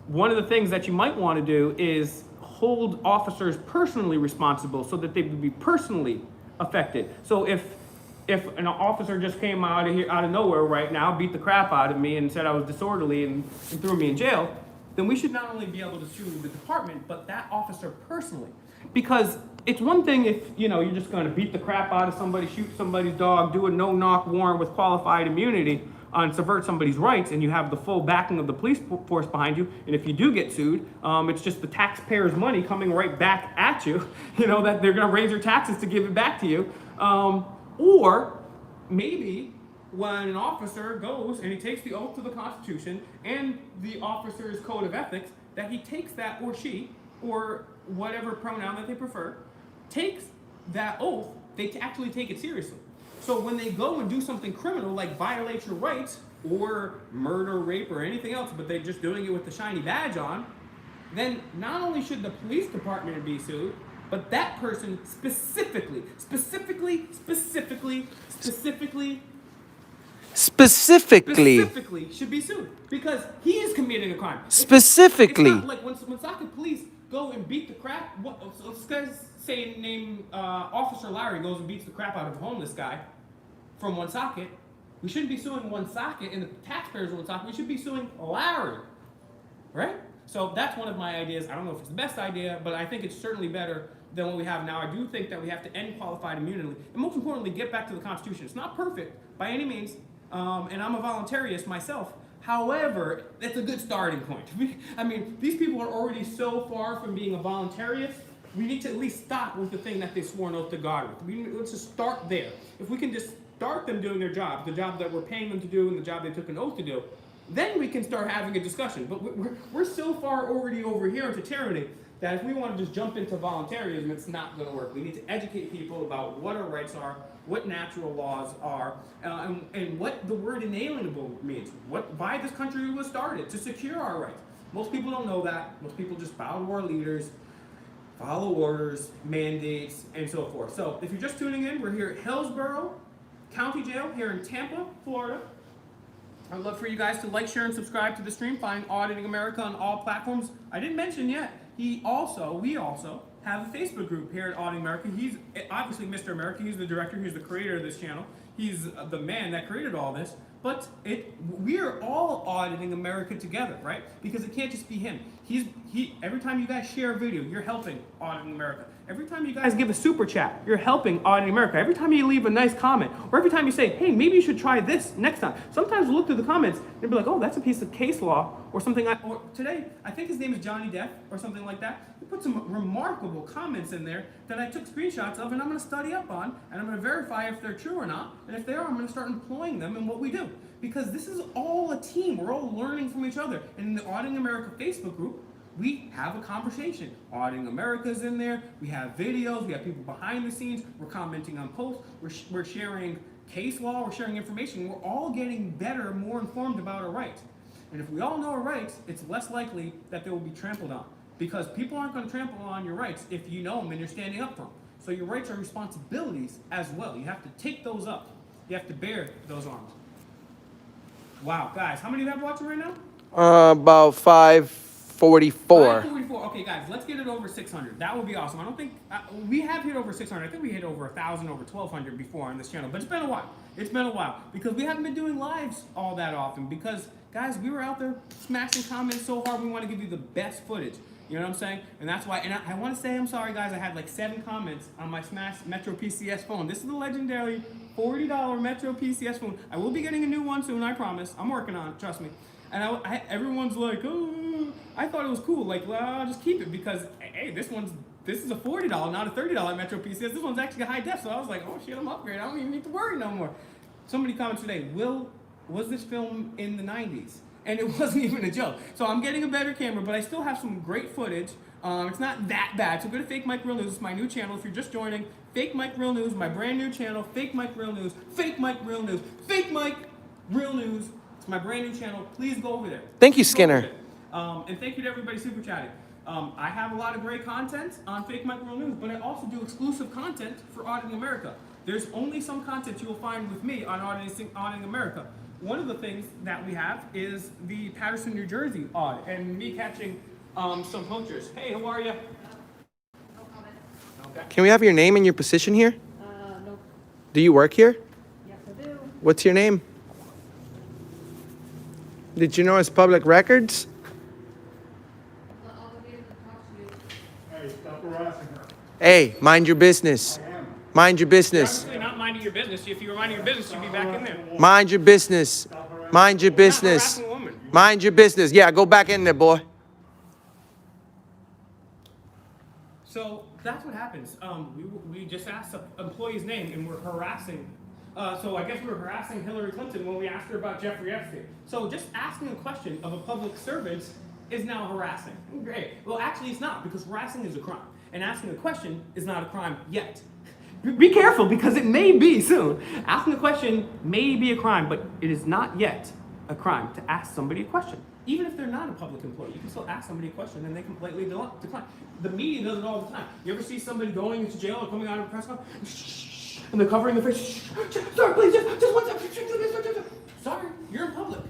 one of the things that you might want to do is hold officers personally responsible so that they would be personally affected. So if an officer just came out of nowhere right now, beat the crap out of me and said I was disorderly and threw me in jail, then we should not only be able to sue the department, but that officer personally. Because it's one thing if, you're just going to beat the crap out of somebody, shoot somebody's dog, do a no-knock warrant with qualified immunity, and subvert somebody's rights, and you have the full backing of the police force behind you, and if you do get sued, it's just the taxpayers' money coming right back at you, that they're going to raise your taxes to give it back to you. Or maybe when an officer goes and he takes the oath to the Constitution and the officer's code of ethics, that he takes that, or she, or whatever pronoun that they prefer, takes that oath, they actually take it seriously. So when they go and do something criminal, like violate your rights, or murder, rape, or anything else, but they're just doing it with the shiny badge on, then not only should the police department be sued, but that person specifically should be sued, because he is committing a crime. Specifically. It's not like when Woonsocket police go and beat the crap. So this guy's named Officer Larry goes and beats the crap out of a homeless guy from Woonsocket. We shouldn't be suing Woonsocket and the taxpayers of Woonsocket. We should be suing Larry, right? So that's one of my ideas. I don't know if it's the best idea, but I think it's certainly better than what we have now. I do think that we have to end qualified immunity, and most importantly, get back to the Constitution. It's not perfect by any means, and I'm a voluntarist myself. However, it's a good starting point. These people are already so far from being a voluntarist. We need to at least stop with the thing that they swore an oath to God with. Let's just start there. If we can just start them doing their job, the job that we're paying them to do and the job they took an oath to do, then we can start having a discussion. But we're so far already over here into tyranny that if we want to just jump into voluntarism, it's not going to work. We need to educate people about what our rights are, what natural laws are, and what the word inalienable means. Why this country was started, to secure our rights. Most people don't know that. Most people just bow to our leaders, follow orders, mandates, and so forth. So if you're just tuning in, we're here at Hillsborough County Jail here in Tampa, Florida. I'd love for you guys to like, share, and subscribe to the stream. Find Auditing America on all platforms. I didn't mention yet, we also have a Facebook group here at Auditing America. He's obviously Mr. America. He's the director. He's the creator of this channel. He's the man that created all this. But we're all auditing America together, right? Because it can't just be him. Every time you guys share a video, you're helping Auditing America. Every time you guys give a super chat, you're helping Auditing America. Every time you leave a nice comment, or every time you say, hey, maybe you should try this next time. Sometimes we'll look through the comments and be like, oh, that's a piece of case law, or something. Or today, I think his name is Johnny Depp, or something like that. He put some remarkable comments in there that I took screenshots of, and I'm going to study up on, and I'm going to verify if they're true or not. And if they are, I'm going to start employing them in what we do. Because this is all a team. We're all learning from each other. And in the Auditing America Facebook group, we have a conversation. Auditing America's in there. We have videos. We have people behind the scenes. We're commenting on posts. We're sharing case law, we're sharing information. We're all getting better, more informed about our rights. And if we all know our rights, it's less likely that they will be trampled on. Because people aren't going to trample on your rights if you know them and you're standing up for them. So your rights are responsibilities as well. You have to take those up. You have to bear those arms. Wow, guys, how many do you have watching right now? About 544. 544. Okay, guys, let's get it over 600. That would be awesome. I don't think we have hit over 600. I think we hit over 1,000, over 1,200 before on this channel. But it's been a while. It's been a while because we haven't been doing lives all that often. Because guys, we were out there smashing comments so hard. We want to give you the best footage. You know what I'm saying? And that's why. And I want to say I'm sorry, guys. I had like 7 comments on my Smash Metro PCS phone. This is the legendary $40 Metro PCS phone. I will be getting a new one soon. I promise. I'm working on it. Trust me. And everyone's like, oh, I thought it was cool. Like, well, I'll just keep it because, hey, this is a $40, not a $30 Metro PCS. This one's actually a high def. So I was like, oh shit, I'm upgraded. I don't even need to worry no more. Somebody commented today, was this film in the 90s? And it wasn't even a joke. So I'm getting a better camera, but I still have some great footage. It's not that bad. So go to Fake Mike Real News. It's my new channel. If you're just joining, Fake Mike Real News, my brand new channel, Fake Mike Real News, Fake Mike Real News, Fake Mike Real News. It's my brand new channel. Please go over there. Thank you, Skinner. And thank you to everybody super chatting. I have a lot of great content on Fake Mike Real News, but I also do exclusive content for Auditing America. There's only some content you will find with me on Auditing America. One of the things that we have is the Patterson, New Jersey audit, and me catching some poachers. Hey, how are you? No comment. Okay. Can we have your name and your position here? No. Do you work here? Yes, I do. What's your name? Did you know it's public records? I'm not obligated to talk to you. Hey, stop harassing her. Hey, mind your business. I am. Mind your You're business. obviously not minding your business. If you were minding your business, you'd be back in there. Mind your business. Mind your Not business. harassing a woman. Mind your business. Yeah, go back in there, boy. So that's what happens. We just asked the employee's name and we're harassing. So I guess we were harassing Hillary Clinton when we asked her about Jeffrey Epstein. So just asking a question of a public servant is now harassing. Great. Well, actually it's not, because harassing is a crime. And asking a question is not a crime yet. Be careful, because it may be soon. Asking a question may be a crime, but it is not yet a crime to ask somebody a question. Even if they're not a public employee, you can still ask somebody a question and they completely decline. The media does it all the time. You ever see somebody going into jail or coming out of a press conference and they're covering their face? Sorry, please, just one second. Sorry, you're in public.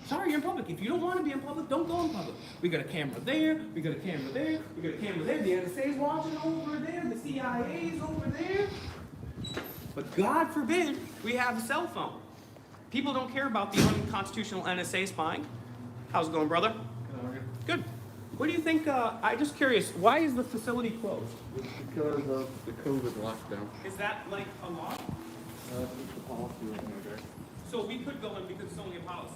Sorry, you're in public. If you don't want to be in public, don't go in public. We got a camera there, we got a camera there, we got a camera there. The NSA's watching over there, the CIA's over there. But God forbid we have a cell phone. People don't care about the unconstitutional NSA spying. How's it going, brother? Good. What do you think? I'm just curious. Why is the facility closed? It's because of the COVID lockdown. Is that like a law? It's the policy right now, guys. So we could go in because it's only a policy.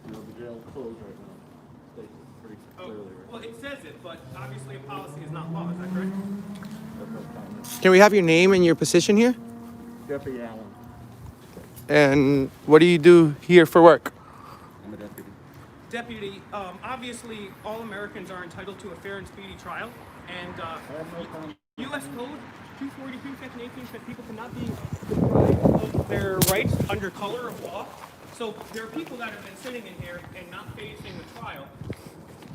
You know, the jail's closed right now. States it pretty Oh, clearly right well, it says it, but obviously a policy is not law. Is that correct? now. That's no comment. Can we have your name and your position here? Deputy Allen. And what do you do here for work? I'm a deputy. Deputy, obviously all Americans are entitled to a fair and speedy trial, and I have no comment. U.S. Code 243, Section 18 said people cannot be deprived of their rights under color of law. So there are people that have been sitting in here and not facing the trial.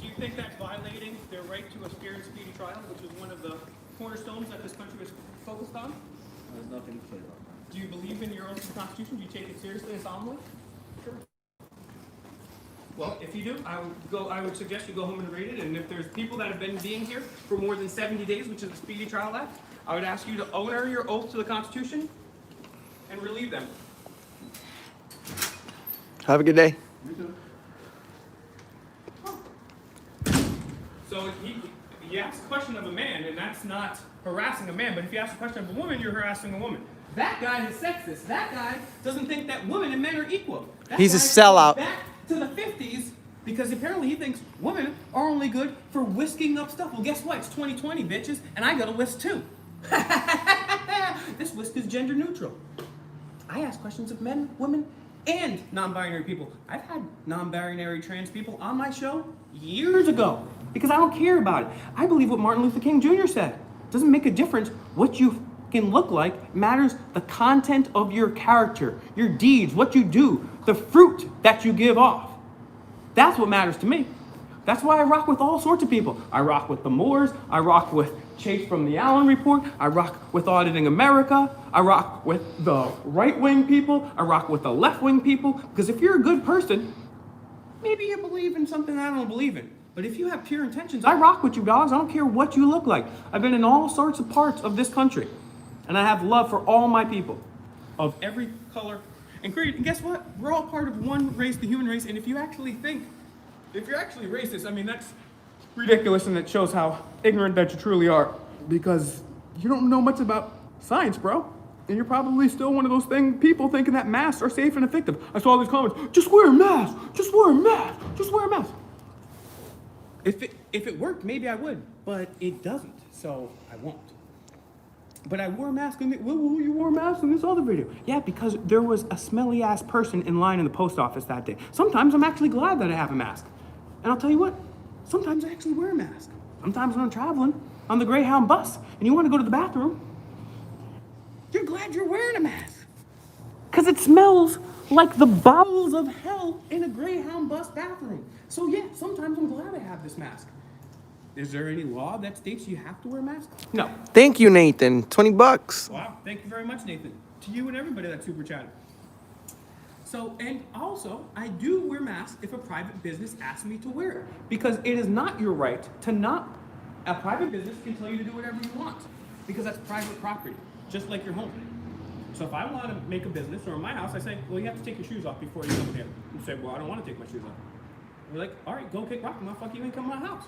Do you think that's violating their right to a fair and speedy trial, which is one of the cornerstones that this country is focused on? There's nothing to say about that. Do you believe in your oath to the Constitution? Do you take it seriously and solemnly? Sure. Well, if you do, I would suggest you go home and read it. And if there's people that have been being here for more than 70 days, which is the Speedy Trial Act, I would ask you to honor your oath to the Constitution and relieve them. Have a good day. You too. So you ask a question of a man, and that's not harassing a man. But if you ask a question of a woman, you're harassing a woman. That guy is sexist. That guy doesn't think that women and men are equal. That He's a guy sellout. goes back to the 50s because apparently he thinks women are only good for whisking up stuff. Well, guess what? It's 2020, bitches, and I got a whisk too. This whisk is gender neutral. I ask questions of men, women, and non-binary people. I've had non-binary trans people on my show years ago because I don't care about it. I believe what Martin Luther King Jr. said. It doesn't make a difference what you fucking look like. It matters the content of your character, your deeds, what you do, the fruit that you give off. That's what matters to me. That's why I rock with all sorts of people. I rock with the Moors. I rock with Chase from the Allen Report. I rock with Auditing America. I rock with the right-wing people. I rock with the left-wing people. Because if you're a good person, maybe you believe in something I don't believe in. But if you have pure intentions, I rock with you, dogs. I don't care what you look like. I've been in all sorts of parts of this country. And I have love for all my people of every color and creed. And guess what? We're all part of one race, the human race. And if you actually think, if you're actually racist, I mean, that's ridiculous, and it shows how ignorant that you truly are, because you don't know much about science, bro. And you're probably still one of those people thinking that masks are safe and effective. I saw these comments, just wear a mask, just wear a mask, just wear a mask. If it worked, maybe I would, but it doesn't, so I won't. But I wore a mask in you wore a mask in this other video. Yeah, because there was a smelly ass person in line in the post office that day. Sometimes I'm actually glad that I have a mask. And I'll tell you what, sometimes I actually wear a mask. Sometimes when I'm traveling on the Greyhound bus and you want to go to the bathroom, you're glad you're wearing a mask. Because it smells like the bowels of hell in a Greyhound bus bathroom. So yeah, sometimes I'm glad I have this mask. Is there any law that states you have to wear a mask? No. Thank you, Nathan. $20. Wow, thank you very much, Nathan. To you and everybody that super chatted. So, and also, I do wear masks if a private business asks me to wear it. Because it is not your right to not, a private business can tell you to do whatever you want. Because that's private property, just like your home. So if I want to make a business, or in my house, I say, well, you have to take your shoes off before you come here. You say, well, I don't want to take my shoes off. We're like, all right, go kick rock, motherfucker, you ain't come to my house.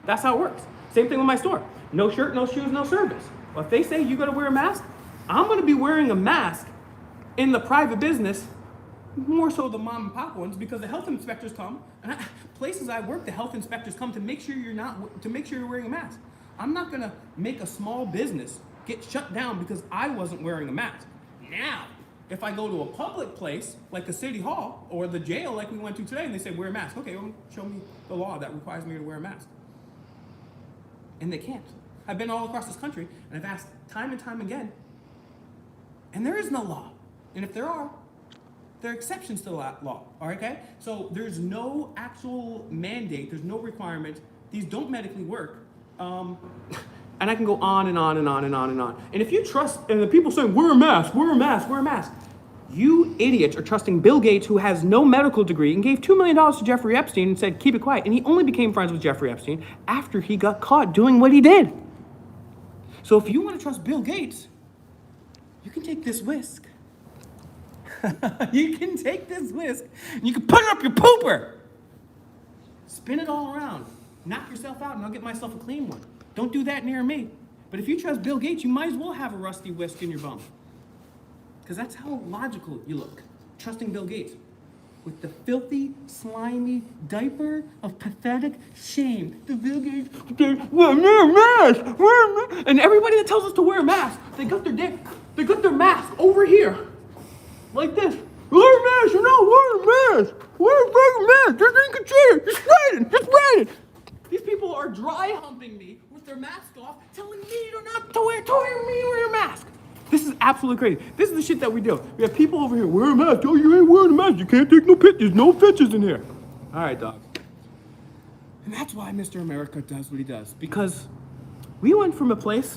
That's how it works. Same thing with my store. No shirt, no shoes, no service. Well, if they say you gotta wear a mask, I'm gonna be wearing a mask in the private business, more so the mom and pop ones, because the health inspectors come, and places I work, the health inspectors come to make sure you're wearing a mask. I'm not gonna make a small business get shut down because I wasn't wearing a mask. Now, if I go to a public place, like a city hall, or the jail like we went to today, and they say wear a mask, okay, well, show me the law that requires me to wear a mask. And they can't. I've been all across this country, and I've asked time and time again, and there is no law. And if there are exceptions to that law, okay? So there's no actual mandate, there's no requirement, these don't medically work. And I can go on and on and on and on and on. And if you trust, and the people saying, wear a mask, wear a mask, wear a mask, you idiots are trusting Bill Gates, who has no medical degree, and gave $2 million to Jeffrey Epstein and said, keep it quiet. And he only became friends with Jeffrey Epstein after he got caught doing what he did. So if you want to trust Bill Gates, you can take this whisk. You can take this whisk, and you can put it up your pooper. Spin it all around. Knock yourself out, and I'll get myself a clean one. Don't do that near me. But if you trust Bill Gates, you might as well have a rusty whisk in your bum. Because that's how logical you look, trusting Bill Gates. With the filthy, slimy diaper of pathetic shame. The Bill Gates, wear a mask, wear a mask. And everybody that tells us to wear a mask, they got their mask over here. Like this. Wear a mask, you know, wear a mask. Wear a fucking mask, just inconsiderate, just raining. These people are dry humping me with their mask off, telling me not to wear a mask. This is absolutely crazy. This is the shit that we do. We have people over here, wear a mask. Oh, you ain't wearing a mask. You can't take no pictures. No pictures in here. All right, dog. And that's why Mr. America does what he does. Because we went from a place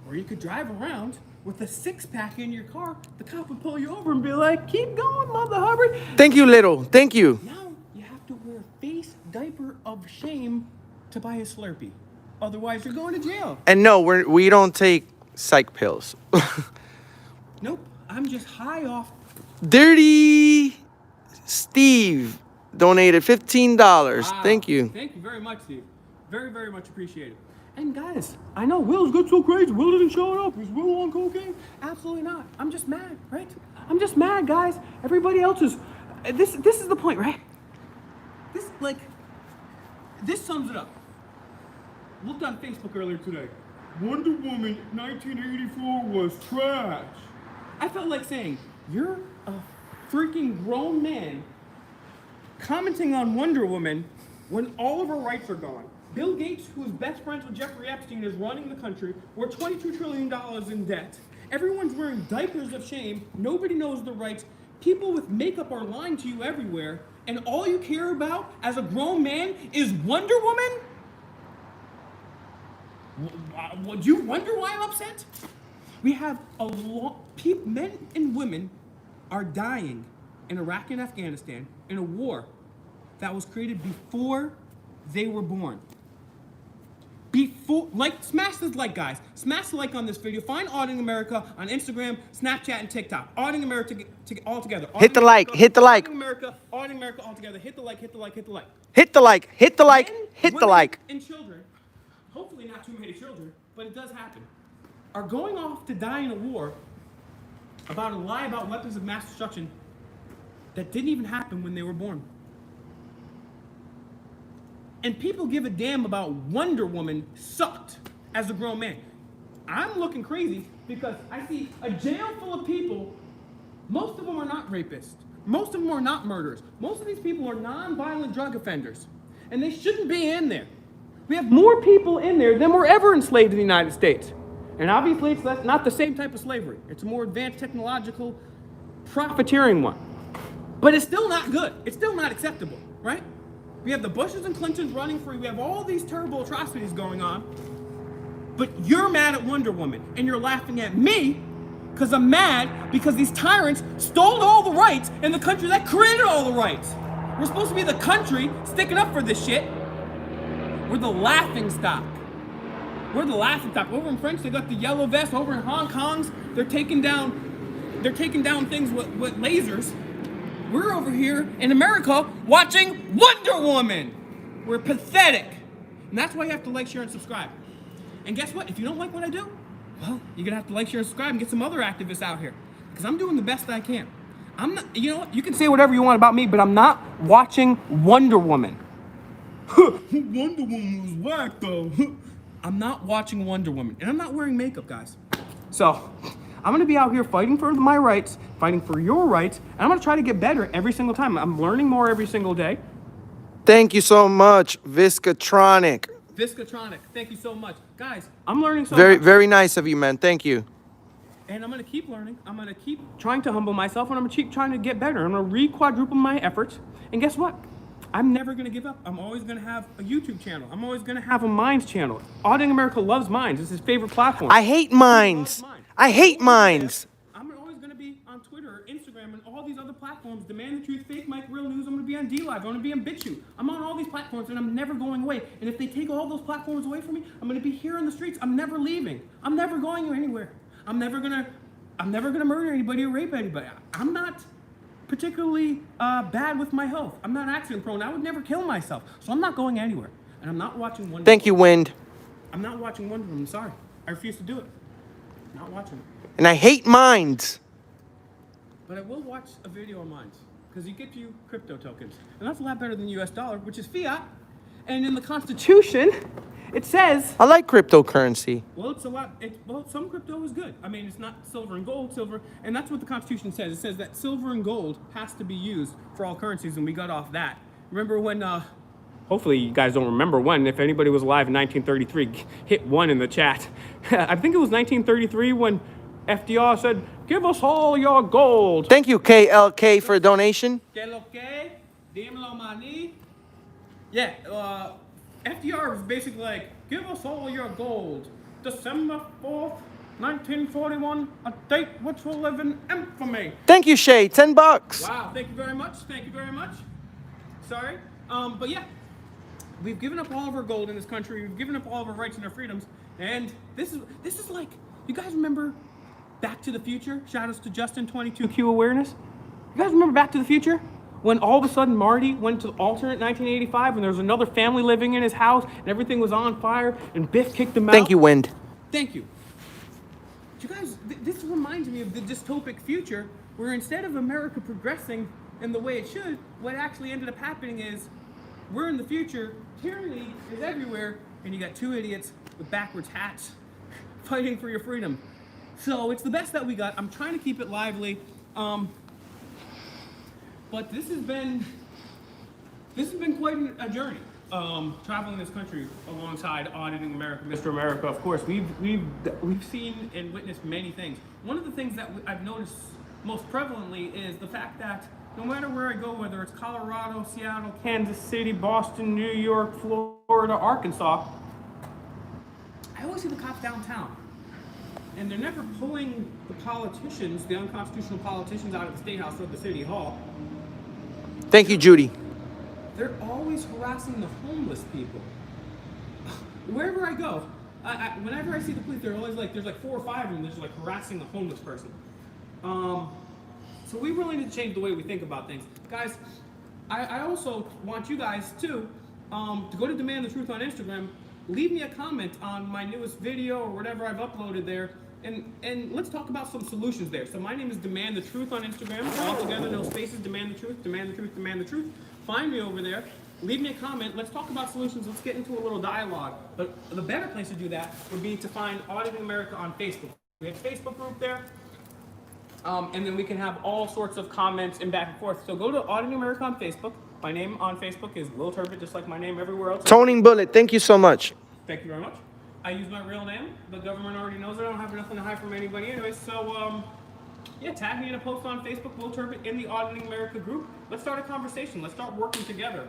where you could drive around with a six-pack in your car. The cop would pull you over and be like, keep going, Mother Hubbard. Thank you, Little. Thank you. Now you have to wear a face diaper of shame to buy a Slurpee. Otherwise, you're going to jail. And no, we don't take psych pills. Nope, I'm just high off. Dirty Steve donated $15. Wow. Thank you. Thank you very much, Steve. Very, very much appreciated. And guys, I know Will's got so crazy. Will isn't showing up. Is Will on cocaine? Absolutely not. I'm just mad, right? I'm just mad, guys. Everybody else is. This is the point, right? This sums it up. Looked on Facebook earlier today. Wonder Woman 1984 was trash. I felt like saying, you're a freaking grown man commenting on Wonder Woman when all of her rights are gone. Bill Gates, who's best friends with Jeffrey Epstein, is running the country. We're $22 trillion in debt. Everyone's wearing diapers of shame. Nobody knows their rights. People with makeup are lying to you everywhere. And all you care about as a grown man is Wonder Woman? Would you wonder why I'm upset? We have a lot, men and women are dying in Iraq and Afghanistan in a war that was created before they were born. Smash the like, guys. Smash the like on this video. Find Auditing America on Instagram, Snapchat, and TikTok. Auditing America all together. Hit the like, hit the like. Auditing America all together. Hit the like, hit the like, hit the like. Hit the like, hit the like, Men, hit the women, like. and children, hopefully not too many children, but it does happen, are going off to die in a war about a lie about weapons of mass destruction that didn't even happen when they were born. And people give a damn about Wonder Woman sucked as a grown man. I'm looking crazy because I see a jail full of people. Most of them are not rapists. Most of them are not murderers. Most of these people are non-violent drug offenders. And they shouldn't be in there. We have more people in there than were ever enslaved in the United States. And obviously it's not the same type of slavery. It's a more advanced technological profiteering one. But it's still not good. It's still not acceptable, right? We have the Bushes and Clintons running free. We have all these terrible atrocities going on. But you're mad at Wonder Woman. And you're laughing at me because I'm mad because these tyrants stole all the rights in the country that created all the rights. We're supposed to be the country sticking up for this shit. We're the laughing stock. We're the laughing stock. Over in French, they got the yellow vest. Over in Hong Kong's, they're taking down things with lasers. We're over here in America watching Wonder Woman. We're pathetic. And that's why you have to like, share, and subscribe. And guess what? If you don't like what I do, well, you're gonna have to like, share, and subscribe and get some other activists out here. Because I'm doing the best I can. I'm not, you know what? You can say whatever you want about me, but I'm not watching Wonder Woman. Wonder Woman was whack though. I'm not watching Wonder Woman. And I'm not wearing makeup, guys. So, I'm gonna be out here fighting for my rights, fighting for your rights, and I'm gonna try to get better every single time. I'm learning more every single day. Thank you so much, Viscatronic. Viscatronic, thank you so much. Guys, I'm learning so Very, much. very nice of you, man. Thank you. And I'm gonna keep learning. I'm gonna keep trying to humble myself, and I'm gonna keep trying to get better. I'm gonna re-quadruple my efforts. And guess what? I'm never gonna give up. I'm always gonna have a YouTube channel. I'm always gonna have a Minds channel. Auditing America loves Minds. It's his favorite platform. I hate Minds. I hate Minds. I'm always gonna be on Twitter or Instagram and all these other platforms. Demand the Truth, Fake Mike, Real News. I'm gonna be on DLive. I'm gonna be on BitChute. I'm on all these platforms, and I'm never going away. And if they take all those platforms away from me, I'm gonna be here in the streets. I'm never leaving. I'm never going anywhere. I'm never gonna murder anybody or rape anybody. I'm not particularly bad with my health. I'm not accident prone. I would never kill myself. So I'm not going anywhere. And I'm not watching Wonder Thank you, Woman. Wind. I'm not watching Wonder Woman. I'm sorry. I refuse to do it. Not watching it. And I hate Minds. But I will watch a video on Minds. Because you get you crypto tokens. And that's a lot better than the US dollar, which is fiat. And in the Constitution, it says, I like cryptocurrency. well, some crypto is good. I mean, it's not silver and gold, and that's what the Constitution says. It says that silver and gold has to be used for all currencies, and we got off that. Remember when, hopefully you guys don't remember when, if anybody was alive in 1933, hit 1 in the chat. I think it was 1933 when FDR said, give us all your gold. Thank you, KLK, for a donation. Que lo que? Dímelo, maní. Yeah, FDR was basically like, give us all your gold. December 4th, 1941, a date which will live in infamy. Thank you, Shay. $10. Wow, thank you very much. Thank you very much. Sorry. But yeah, we've given up all of our gold in this country. We've given up all of our rights and our freedoms. And this is like, you guys remember Back to the Future? Shout outs to Justin 22Q Awareness. You guys remember Back to the Future? When all of a sudden Marty went to alternate 1985 and there was another family living in his house and everything was on fire and Biff kicked him out. Thank you, Wind. Thank you. You guys, this reminds me of the dystopic future where instead of America progressing in the way it should, what actually ended up happening is we're in the future, tyranny is everywhere, and you got two idiots with backwards hats fighting for your freedom. So it's the best that we got. I'm trying to keep it lively. But this has been quite a journey. traveling this country alongside Auditing America, Mr. America, of course, we've seen and witnessed many things. One of the things that I've noticed most prevalently is the fact that no matter where I go, whether it's Colorado, Seattle, Kansas City, Boston, New York, Florida, Arkansas, I always see the cops downtown. And they're never pulling the politicians, the unconstitutional politicians, out of the State House or the City Hall. Thank you, Judy. They're always harassing the homeless people. Wherever I go, whenever I see the police, they're always like, there's like 4 or 5 of them, just like harassing the homeless person. So we really need to change the way we think about things. Guys, I also want you guys to go to Demand the Truth on Instagram, leave me a comment on my newest video or whatever I've uploaded there, and let's talk about some solutions there. So my name is Demand the Truth on Instagram, all together, no spaces, Demand the Truth, Demand the Truth, Demand the Truth. Find me over there, leave me a comment, let's talk about solutions, let's get into a little dialogue. But the better place to do that would be to find Auditing America on Facebook. We have a Facebook group there. And then we can have all sorts of comments and back and forth. So go to Auditing America on Facebook. My name on Facebook is Will Turbot, just like my name everywhere else. Toning Bullet, thank you so much. Thank you very much. I use my real name. The government already knows it. I don't have nothing to hide from anybody anyway. So, yeah, tag me in a post on Facebook, Will Turbot, in the Auditing America group. Let's start a conversation. Let's start working together.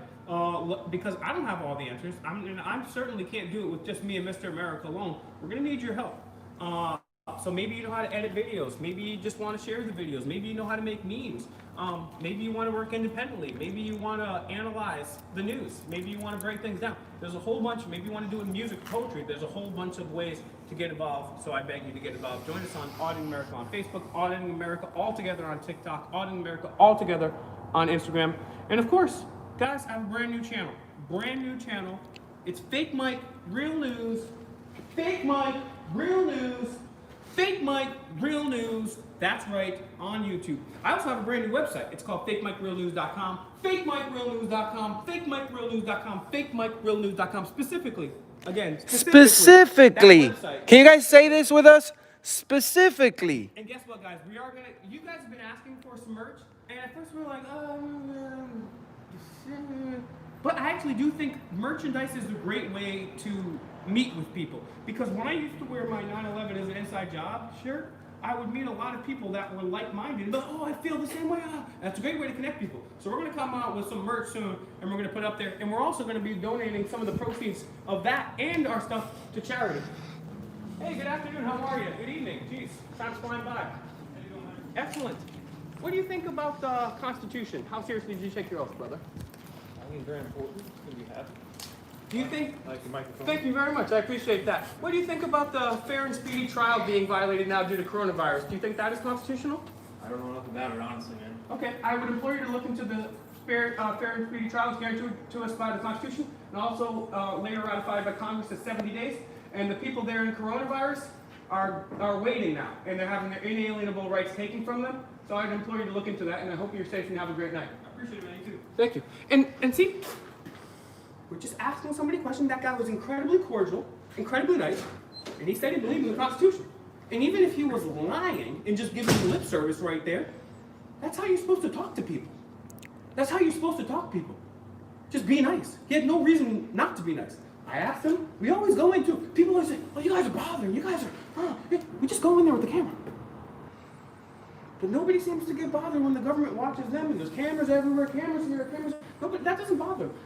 Because I don't have all the answers. I certainly can't do it with just me and Mr. America alone. We're going to need your help. So maybe you know how to edit videos. Maybe you just want to share the videos. Maybe you know how to make memes. Maybe you want to work independently. Maybe you want to analyze the news. Maybe you want to break things down. There's a whole bunch. Maybe you want to do it in music, poetry. There's a whole bunch of ways to get involved. So I beg you to get involved. Join us on Auditing America on Facebook, Auditing America all together on TikTok, Auditing America all together on Instagram. And of course, guys, I have a brand new channel. Brand new channel. It's Fake Mike, Real News. Fake Mike, Real News. Fake Mike, Real News, that's right, on YouTube. I also have a brand new website. It's called FakeMikeRealNews.com, FakeMikeRealNews.com, FakeMikeRealNews.com, FakeMikeRealNews.com, specifically. Again, Specifically. that website. Can you guys say this with us? Specifically. And guess what, guys? You guys have been asking for some merch, and at first we were like, but I actually do think merchandise is a great way to meet with people. Because when I used to wear my 9/11 as an inside job shirt, I would meet a lot of people that were like-minded. But, oh, I feel the same way. That's a great way to connect people. So we're going to come out with some merch soon, and we're going to put up there. And we're also going to be donating some of the proceeds of that and our stuff to charity. Hey, good afternoon. How are you? Good evening. Jeez, time's flying by. Excellent. What do you think about the Constitution? How seriously did you take your oath, brother? I think very important. It's gonna be happy. Do you think? Like the microphone. Thank you very much. I appreciate that. What do you think about the fair and speedy trial being violated now due to coronavirus? Do you think that is constitutional? I don't know enough about it, honestly, man. Okay, I would implore you to look into the fair and speedy trials guaranteed to us by the Constitution, and also later ratified by Congress at 70 days. And the people there in coronavirus are waiting now, and they're having their inalienable rights taken from them. So I'd implore you to look into that, and I hope you're safe and have a great night. I appreciate it, man. You too. Thank you. And see, we're just asking somebody a question. That guy was incredibly cordial, incredibly nice, and he said he believed in the Constitution. And even if he was lying and just giving lip service right there, that's how you're supposed to talk to people. That's how you're supposed to talk to people. Just be nice. He had no reason not to be nice. I asked him, we always go into, people always say, oh, you guys are bothering, you guys are, we just go in there with the camera. But nobody seems to get bothered when the government watches them, and there's cameras everywhere, cameras here, cameras. Nobody, that doesn't bother them.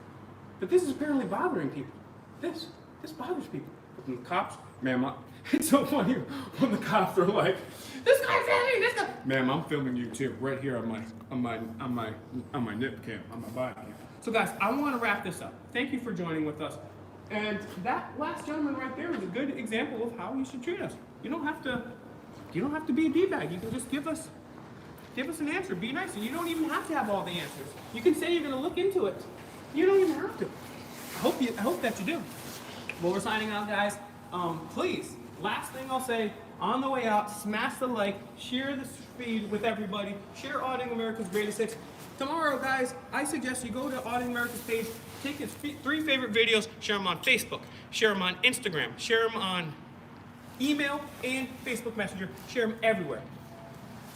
But this is apparently bothering people. This bothers people. But when the cops, ma'am, it's so funny when the cops are like, this guy's filming, this guy. Ma'am, I'm filming you too, right here on my nip cam, on my body cam. So guys, I want to wrap this up. Thank you for joining with us. And that last gentleman right there is a good example of how you should treat us. You don't have to be a D-bag. You can just give us an answer. Be nice. And you don't even have to have all the answers. You can say you're going to look into it. You don't even have to. I hope that you do. Well, we're signing out, guys. Please, last thing I'll say, on the way out, smash the like, share the feed with everybody, share Auditing America's Greatest Hits. Tomorrow, guys, I suggest you go to Auditing America's page, take his 3 favorite videos, share them on Facebook, share them on Instagram, share them on email and Facebook Messenger, share them everywhere.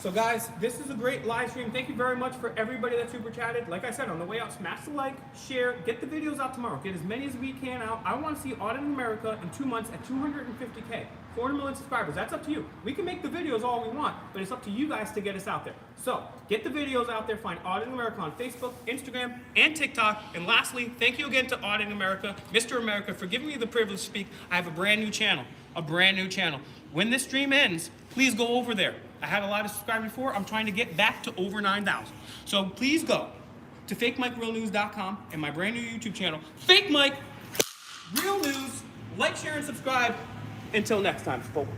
So guys, this is a great live stream. Thank you very much for everybody that super chatted. Like I said, on the way out, smash the like, share, get the videos out tomorrow. Get as many as we can out. I want to see Audit in America in 2 months at 250K. 400 million subscribers. That's up to you. We can make the videos all we want, but it's up to you guys to get us out there. So get the videos out there. Find Audit in America on Facebook, Instagram, and TikTok. And lastly, thank you again to Audit in America, Mr. America, for giving me the privilege to speak. I have a brand new channel. When this stream ends, please go over there. I had a lot of subscribers before. I'm trying to get back to over 9,000. So please go to fakemikerealnews.com and my brand new YouTube channel, Fake Mike Real News. Like, share, and subscribe. Until next time, folks.